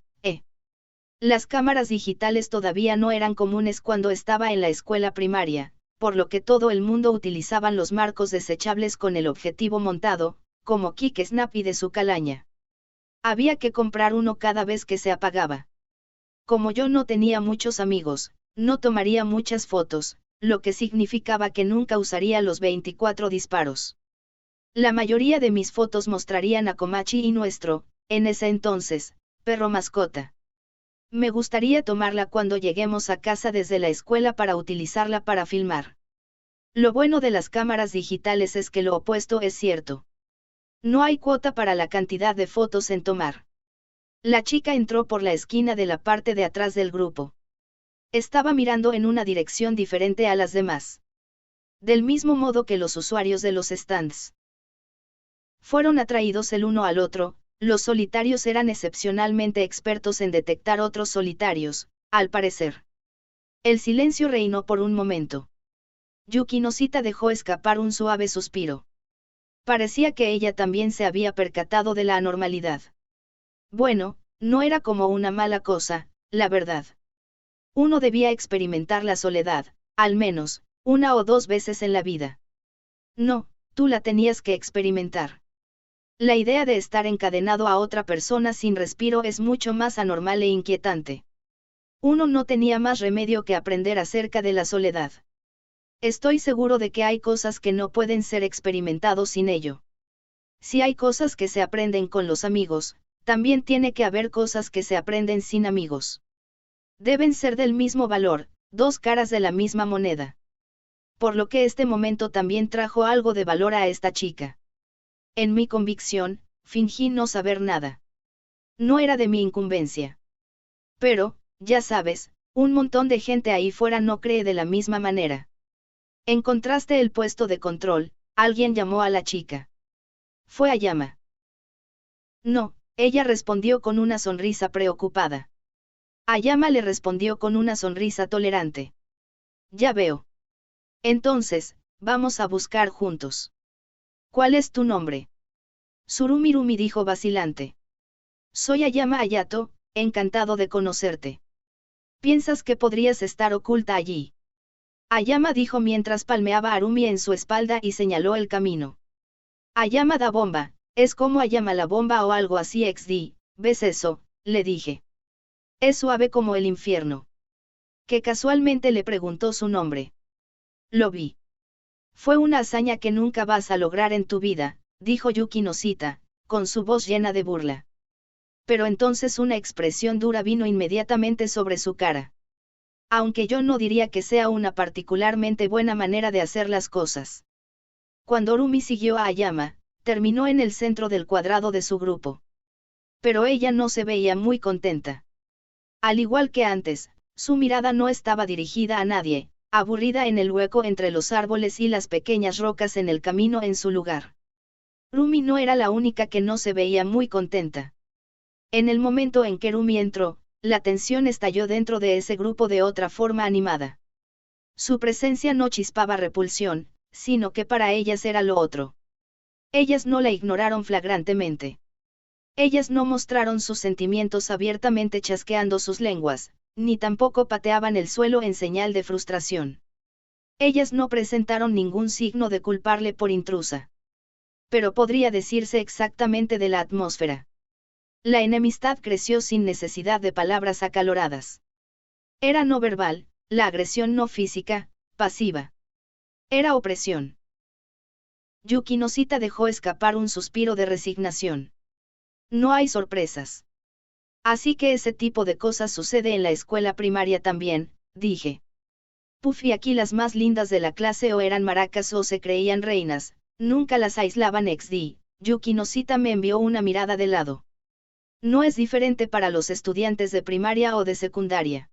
Las cámaras digitales todavía no eran comunes cuando estaba en la escuela primaria, por lo que todo el mundo utilizaban los marcos desechables con el objetivo montado, como Kick Snap y de su calaña. Había que comprar uno cada vez que se apagaba. Como yo no tenía muchos amigos, no tomaría muchas fotos, lo que significaba que nunca usaría los 24 disparos. La mayoría de mis fotos mostrarían a Komachi y nuestro, en ese entonces, perro mascota. Me gustaría tomarla cuando lleguemos a casa desde la escuela para utilizarla para filmar. Lo bueno de las cámaras digitales es que lo opuesto es cierto. No hay cuota para la cantidad de fotos en tomar. La chica entró por la esquina de la parte de atrás del grupo. Estaba mirando en una dirección diferente a las demás. Del mismo modo que los usuarios de los stands. Fueron atraídos el uno al otro. Los solitarios eran excepcionalmente expertos en detectar otros solitarios, al parecer. El silencio reinó por un momento. Yukinosita dejó escapar un suave suspiro. Parecía que ella también se había percatado de la anormalidad. Bueno, no era como una mala cosa, la verdad. Uno debía experimentar la soledad, al menos, 1 o 2 veces en la vida. No, tú la tenías que experimentar. La idea de estar encadenado a otra persona sin respiro es mucho más anormal e inquietante. Uno no tenía más remedio que aprender acerca de la soledad. Estoy seguro de que hay cosas que no pueden ser experimentados sin ello. Si hay cosas que se aprenden con los amigos, también tiene que haber cosas que se aprenden sin amigos. Deben ser del mismo valor, 2 caras de la misma moneda. Por lo que este momento también trajo algo de valor a esta chica. En mi convicción, fingí no saber nada. No era de mi incumbencia. Pero, ya sabes, Un montón de gente ahí fuera no cree de la misma manera. ¿Encontraste el puesto de control? Alguien llamó a la chica. Fue Ayama. No, ella respondió con una sonrisa preocupada. Ayama le respondió con una sonrisa tolerante. Ya veo. Entonces, vamos a buscar juntos. ¿Cuál es tu nombre? Tsurumi dijo vacilante. Soy Ayama Hayato, encantado de conocerte. ¿Piensas que podrías estar oculta allí? Ayama dijo mientras palmeaba a Arumi en su espalda y señaló el camino. Ayama da bomba, es como Ayama la bomba o algo así XD, ¿ves eso? Le dije. Es suave como el infierno. Que casualmente le preguntó su nombre. Lo vi. Fue una hazaña que nunca vas a lograr en tu vida, dijo Yuki Noshita, con su voz llena de burla. Pero entonces una expresión dura vino inmediatamente sobre su cara. Aunque yo no diría que sea una particularmente buena manera de hacer las cosas. Cuando Arumi siguió a Ayama, terminó en el centro del cuadrado de su grupo. Pero ella no se veía muy contenta. Al igual que antes, su mirada no estaba dirigida a nadie, aburrida en el hueco entre los árboles y las pequeñas rocas en el camino en su lugar. Rumi no era la única que no se veía muy contenta. En el momento en que Rumi entró, la tensión estalló dentro de ese grupo de otra forma animada. Su presencia no chispaba repulsión, sino que para ellas era lo otro. Ellas no la ignoraron flagrantemente. Ellas no mostraron sus sentimientos abiertamente chasqueando sus lenguas, ni tampoco pateaban el suelo en señal de frustración. Ellas no presentaron ningún signo de culparle por intrusa. Pero podría decirse exactamente de la atmósfera. La enemistad creció sin necesidad de palabras acaloradas. Era no verbal, la agresión no física, pasiva. Era opresión. Yuki Noshita dejó escapar un suspiro de resignación. No hay sorpresas. Así que ese tipo de cosas sucede en la escuela primaria también, dije. Puffy, aquí las más lindas de la clase o eran maracas o se creían reinas, nunca las aislaban XD, Yuki Noshita me envió una mirada de lado. No es diferente para los estudiantes de primaria o de secundaria.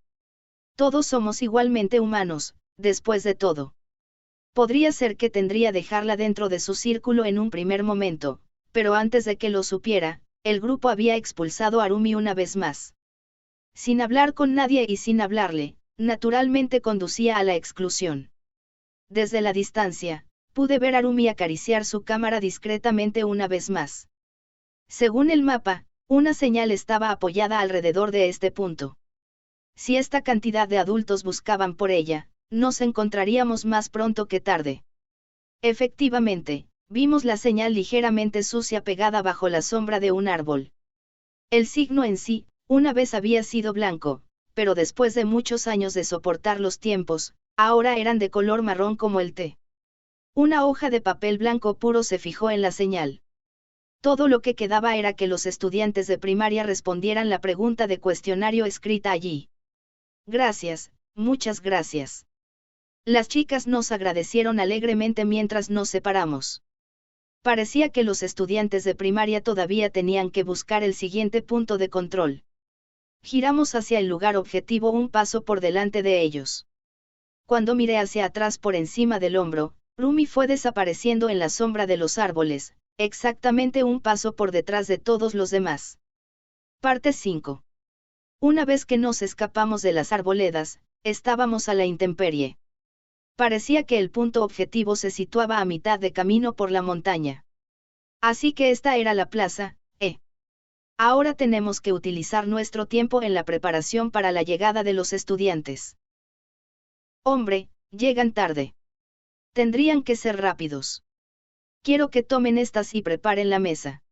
Todos somos igualmente humanos, después de todo. Podría ser que tendría dejarla dentro de su círculo en un primer momento, pero antes de que lo supiera, el grupo había expulsado a Arumi una vez más. Sin hablar con nadie y sin hablarle, naturalmente conducía a la exclusión. Desde la distancia, pude ver a Arumi acariciar su cámara discretamente una vez más. Según el mapa, una señal estaba apoyada alrededor de este punto. Si esta cantidad de adultos buscaban por ella, nos encontraríamos más pronto que tarde. Efectivamente, vimos la señal ligeramente sucia pegada bajo la sombra de un árbol. El signo en sí, una vez había sido blanco, pero después de muchos años de soportar los tiempos, ahora eran de color marrón como el té. Una hoja de papel blanco puro se fijó en la señal. Todo lo que quedaba era que los estudiantes de primaria respondieran la pregunta de cuestionario escrita allí. Gracias, muchas gracias. Las chicas nos agradecieron alegremente mientras nos separamos. Parecía que los estudiantes de primaria todavía tenían que buscar el siguiente punto de control. Giramos hacia el lugar objetivo un paso por delante de ellos. Cuando miré hacia atrás por encima del hombro, Rumi fue desapareciendo en la sombra de los árboles, exactamente un paso por detrás de todos los demás. Parte 5. Una vez que nos escapamos de las arboledas, estábamos a la intemperie. Parecía que el punto objetivo se situaba a mitad de camino por la montaña. Así que esta era la plaza, Ahora tenemos que utilizar nuestro tiempo en la preparación para la llegada de los estudiantes. Hombre, llegan tarde. Tendrían que ser rápidos. Quiero que tomen estas y preparen la mesa.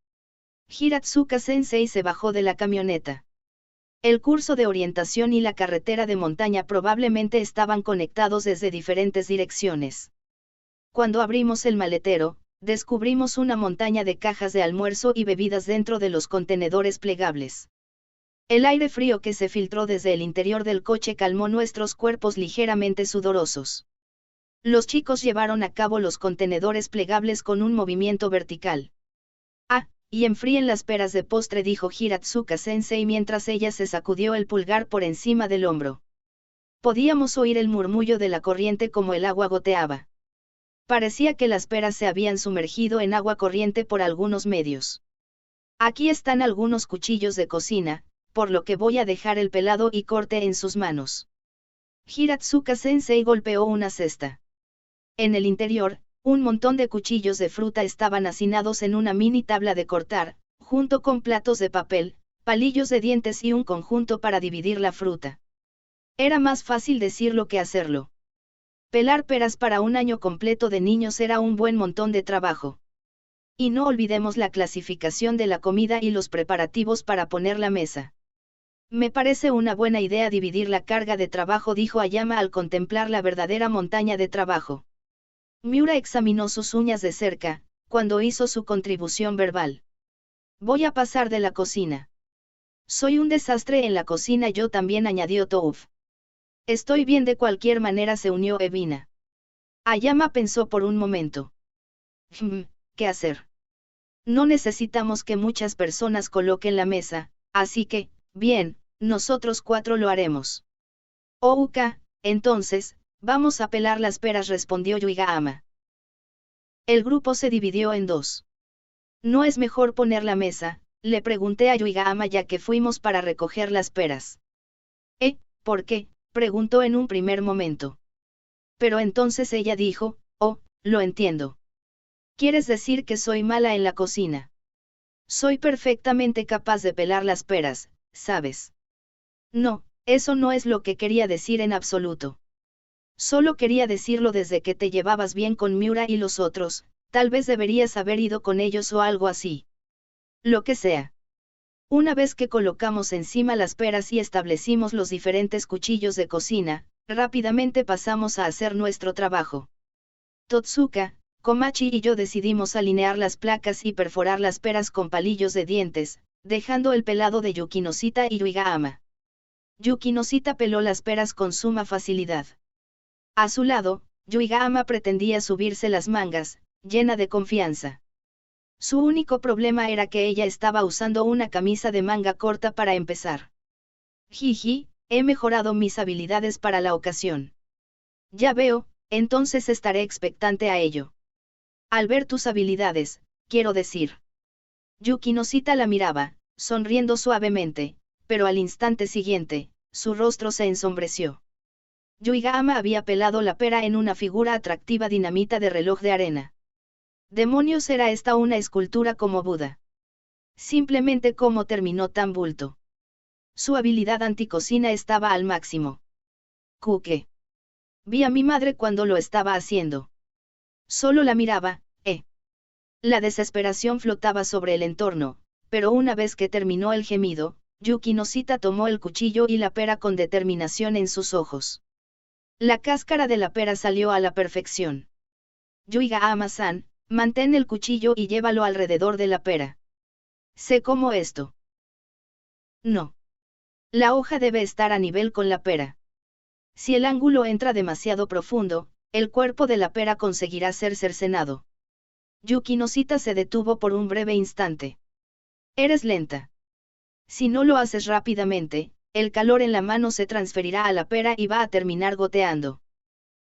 Hiratsuka-sensei se bajó de la camioneta. El curso de orientación y la carretera de montaña probablemente estaban conectados desde diferentes direcciones. Cuando abrimos el maletero, descubrimos una montaña de cajas de almuerzo y bebidas dentro de los contenedores plegables. El aire frío que se filtró desde el interior del coche calmó nuestros cuerpos ligeramente sudorosos. Los chicos llevaron a cabo los contenedores plegables con un movimiento vertical. Ah, y enfríen las peras de postre, dijo Hiratsuka-sensei mientras ella se sacudió el pulgar por encima del hombro. Podíamos oír el murmullo de la corriente como el agua goteaba. Parecía que las peras se habían sumergido en agua corriente por algunos medios. Aquí están algunos cuchillos de cocina, por lo que voy a dejar el pelado y corte en sus manos. Hiratsuka-sensei golpeó una cesta. En el interior, un montón de cuchillos de fruta estaban hacinados en una mini tabla de cortar, junto con platos de papel, palillos de dientes y un conjunto para dividir la fruta. Era más fácil decirlo que hacerlo. Pelar peras para un año completo de niños era un buen montón de trabajo. Y no olvidemos la clasificación de la comida y los preparativos para poner la mesa. Me parece una buena idea dividir la carga de trabajo, dijo Ayama al contemplar la verdadera montaña de trabajo. Miura examinó sus uñas de cerca, cuando hizo su contribución verbal. Voy a pasar de la cocina. Soy un desastre en la cocina, yo también, añadió Touf. Estoy bien de cualquier manera, se unió Evina. Ayama pensó por un momento. ¿Qué hacer? No necesitamos que muchas personas coloquen la mesa, así que, bien, nosotros 4 lo haremos. Ouka, entonces, vamos a pelar las peras, respondió Yuigahama. El grupo se dividió en 2. ¿No es mejor poner la mesa?, le pregunté a Yuigahama ya que fuimos para recoger las peras. ¿Por qué?, preguntó en un primer momento. Pero entonces ella dijo, oh, lo entiendo. ¿Quieres decir que soy mala en la cocina? Soy perfectamente capaz de pelar las peras, ¿sabes? No, eso no es lo que quería decir en absoluto. Solo quería decirlo desde que te llevabas bien con Miura y los otros, tal vez deberías haber ido con ellos o algo así. Lo que sea. Una vez que colocamos encima las peras y establecimos los diferentes cuchillos de cocina, rápidamente pasamos a hacer nuestro trabajo. Totsuka, Komachi y yo decidimos alinear las placas y perforar las peras con palillos de dientes, dejando el pelado de Yukinoshita y Yuigahama. Yukinoshita peló las peras con suma facilidad. A su lado, Yuigahama pretendía subirse las mangas, llena de confianza. Su único problema era que ella estaba usando una camisa de manga corta para empezar. Jiji, he mejorado mis habilidades para la ocasión. Ya veo, entonces estaré expectante a ello. Al ver tus habilidades, quiero decir. Yukinoshita la miraba, sonriendo suavemente, pero al instante siguiente, su rostro se ensombreció. Yuigahama había pelado la pera en una figura atractiva dinamita de reloj de arena. Demonios, ¿era esta una escultura como Buda? Simplemente cómo terminó tan bulto. Su habilidad anticocina estaba al máximo. ¿Qué? Vi a mi madre cuando lo estaba haciendo. Solo la miraba, La desesperación flotaba sobre el entorno, pero una vez que terminó el gemido, Yukinoshita tomó el cuchillo y la pera con determinación en sus ojos. La cáscara de la pera salió a la perfección. Yuigahama-san, mantén el cuchillo y llévalo alrededor de la pera. ¿Sé cómo esto? No. La hoja debe estar a nivel con la pera. Si el ángulo entra demasiado profundo, el cuerpo de la pera conseguirá ser cercenado. Yukinoshita se detuvo por un breve instante. Eres lenta. Si no lo haces rápidamente, el calor en la mano se transferirá a la pera y va a terminar goteando.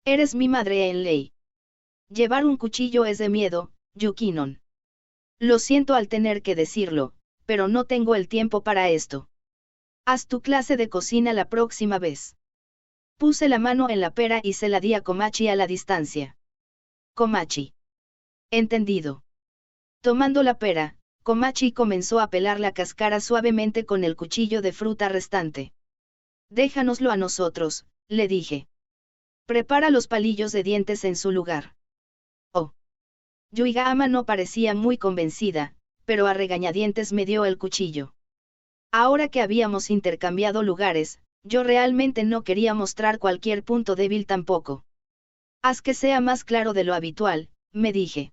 Eres mi madre en ley. Llevar un cuchillo es de miedo, Yukinon. Lo siento al tener que decirlo, pero no tengo el tiempo para esto. Haz tu clase de cocina la próxima vez. Puse la mano en la pera y se la di a Komachi a la distancia. Komachi. Entendido. Tomando la pera, Komachi comenzó a pelar la cáscara suavemente con el cuchillo de fruta restante. Déjanoslo a nosotros, le dije. Prepara los palillos de dientes en su lugar. Oh. Yuigahama no parecía muy convencida, pero a regañadientes me dio el cuchillo. Ahora que habíamos intercambiado lugares, yo realmente no quería mostrar cualquier punto débil tampoco. Haz que sea más claro de lo habitual, me dije.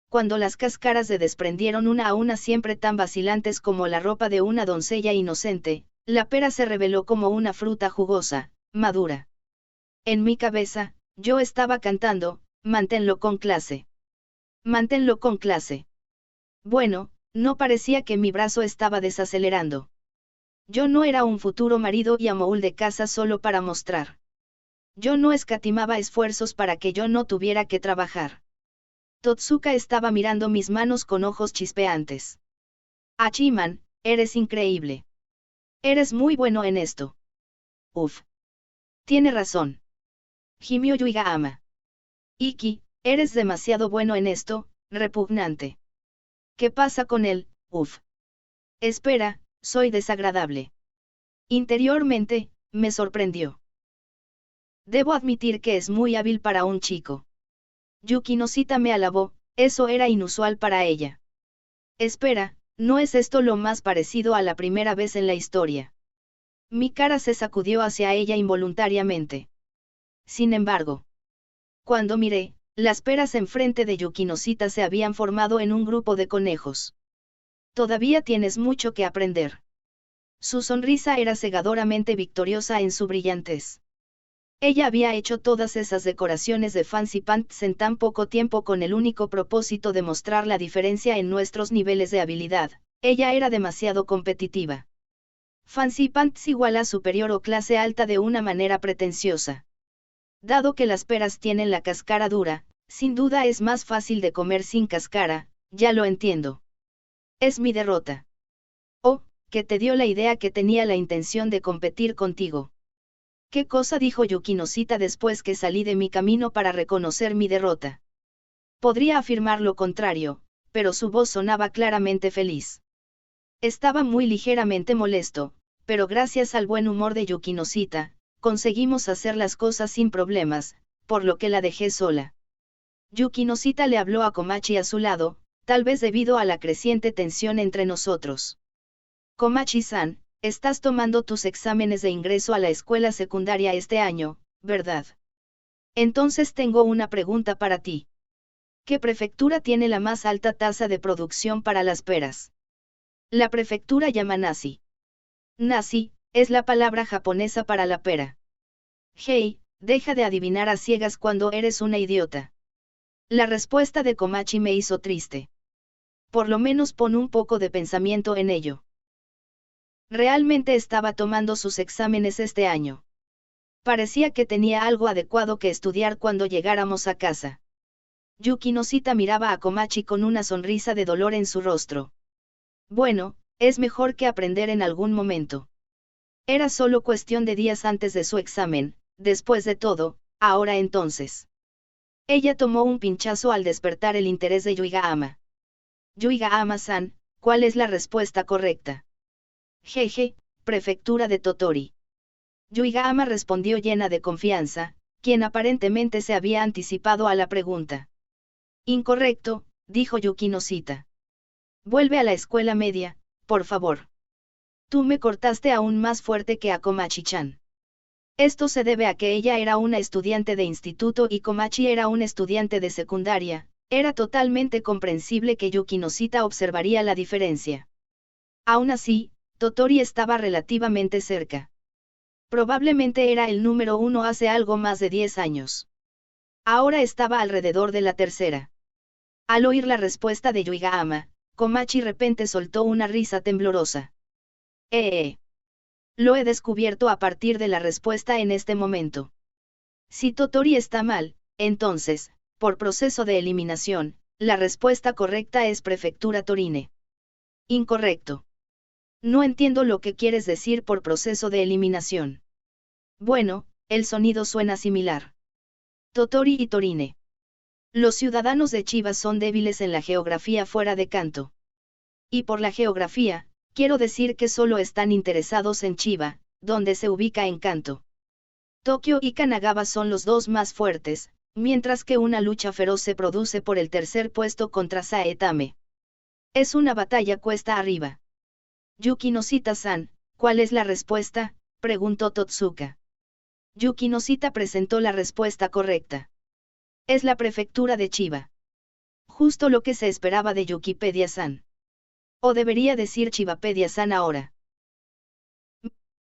Cuando las cáscaras se desprendieron una a una, siempre tan vacilantes como la ropa de una doncella inocente, la pera se reveló como una fruta jugosa, madura. En mi cabeza, yo estaba cantando, manténlo con clase. Manténlo con clase. Bueno, no parecía que mi brazo estaba desacelerando. Yo no era un futuro marido y amoul de casa solo para mostrar. Yo no escatimaba esfuerzos para que yo no tuviera que trabajar. Totsuka estaba mirando mis manos con ojos chispeantes. Hachiman, eres increíble. Eres muy bueno en esto. Uf. Tiene razón. Gimió Yuiga-ama. Iki, eres demasiado bueno en esto, repugnante. ¿Qué pasa con él? Uf. Espera, soy desagradable. Interiormente, me sorprendió. Debo admitir que es muy hábil para un chico. Yukinosita me alabó, eso era inusual para ella. Espera, ¿no es esto lo más parecido a la primera vez en la historia? Mi cara se sacudió hacia ella involuntariamente. Sin embargo, cuando miré, las peras enfrente de Yukinosita se habían formado en un grupo de conejos. Todavía tienes mucho que aprender. Su sonrisa era cegadoramente victoriosa en su brillantez. Ella había hecho todas esas decoraciones de Fancy Pants en tan poco tiempo con el único propósito de mostrar la diferencia en nuestros niveles de habilidad. Ella era demasiado competitiva. Fancy Pants igual a superior o clase alta de una manera pretenciosa. Dado que las peras tienen la cáscara dura, sin duda es más fácil de comer sin cáscara, ya lo entiendo. Es mi derrota. Oh, que te dio la idea que tenía la intención de competir contigo. ¿Qué cosa dijo Yukinosita después que salí de mi camino para reconocer mi derrota? Podría afirmar lo contrario, pero su voz sonaba claramente feliz. Estaba muy ligeramente molesto, pero gracias al buen humor de Yukinosita, conseguimos hacer las cosas sin problemas, por lo que la dejé sola. Yukinosita le habló a Komachi a su lado, tal vez debido a la creciente tensión entre nosotros. Komachi-san, estás tomando tus exámenes de ingreso a la escuela secundaria este año, ¿verdad? Entonces tengo una pregunta para ti. ¿Qué prefectura tiene la más alta tasa de producción para las peras? La prefectura Yamanashi. Nashi, es la palabra japonesa para la pera. Hey, deja de adivinar a ciegas cuando eres una idiota. La respuesta de Komachi me hizo triste. Por lo menos pon un poco de pensamiento en ello. Realmente estaba tomando sus exámenes este año. Parecía que tenía algo adecuado que estudiar cuando llegáramos a casa. Yukinosita miraba a Komachi con una sonrisa de dolor en su rostro. Bueno, es mejor que aprender en algún momento. Era solo cuestión de días antes de su examen, después de todo, ahora entonces. Ella tomó un pinchazo al despertar el interés de Yuiga-ama. Yuiga-ama-san, ¿cuál es la respuesta correcta? Jeje, prefectura de Totori. Yuiga-ama respondió llena de confianza, quien aparentemente se había anticipado a la pregunta. Incorrecto, dijo Yukinosita. Vuelve a la escuela media, por favor. Tú me cortaste aún más fuerte que a Komachi-chan. Esto se debe a que ella era una estudiante de instituto y Komachi era un estudiante de secundaria. Era totalmente comprensible que Yukinosita observaría la diferencia. Aún así, Totori estaba relativamente cerca. Probablemente era el número 1 hace algo más de 10 años. Ahora estaba alrededor de la tercera. Al oír la respuesta de Yuiga-ama, Komachi repente soltó una risa temblorosa. Lo he descubierto a partir de la respuesta en este momento. Si Totori está mal, entonces, por proceso de eliminación, la respuesta correcta es prefectura Torine. Incorrecto. No entiendo lo que quieres decir por proceso de eliminación. Bueno, el sonido suena similar. Totori y Torine. Los ciudadanos de Chiba son débiles en la geografía fuera de Kanto. Y por la geografía, quiero decir que solo están interesados en Chiba, donde se ubica en Kanto. Tokio y Kanagawa son los dos más fuertes, mientras que una lucha feroz se produce por el tercer puesto contra Saetame. Es una batalla cuesta arriba. Yukinosita-san, ¿cuál es la respuesta?, preguntó Totsuka. Yukinosita presentó la respuesta correcta. Es la prefectura de Chiba. Justo lo que se esperaba de Yukipedia-san. O debería decir Chibapedia-san ahora.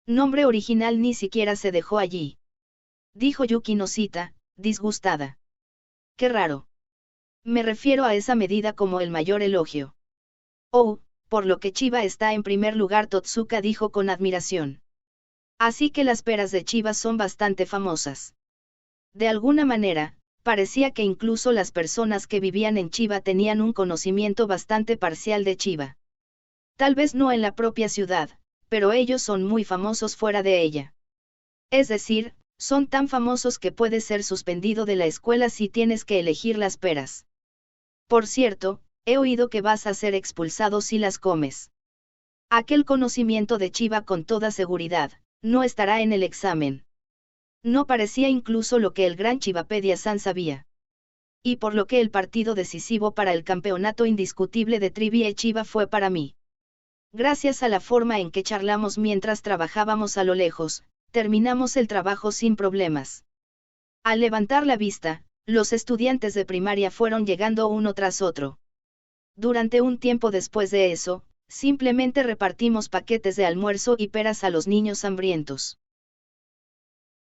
Nombre original ni siquiera se dejó allí. Dijo Yukinosita, disgustada. Qué raro. Me refiero a esa medida como el mayor elogio. Oh, por lo que Chiba está en primer lugar, Totsuka dijo con admiración. Así que las peras de Chiba son bastante famosas. De alguna manera, parecía que incluso las personas que vivían en Chiva tenían un conocimiento bastante parcial de Chiva. Tal vez no en la propia ciudad, pero ellos son muy famosos fuera de ella. Es decir, son tan famosos que puedes ser suspendido de la escuela si tienes que elegir las peras. Por cierto, he oído que vas a ser expulsado si las comes. Aquel conocimiento de Chiva con toda seguridad, no estará en el examen. No parecía incluso lo que el gran Chivapedia-san sabía. Y por lo que el partido decisivo para el campeonato indiscutible de Trivia Chiva fue para mí. Gracias a la forma en que charlamos mientras trabajábamos a lo lejos, terminamos el trabajo sin problemas. Al levantar la vista, los estudiantes de primaria fueron llegando uno tras otro. Durante un tiempo después de eso, simplemente repartimos paquetes de almuerzo y peras a los niños hambrientos.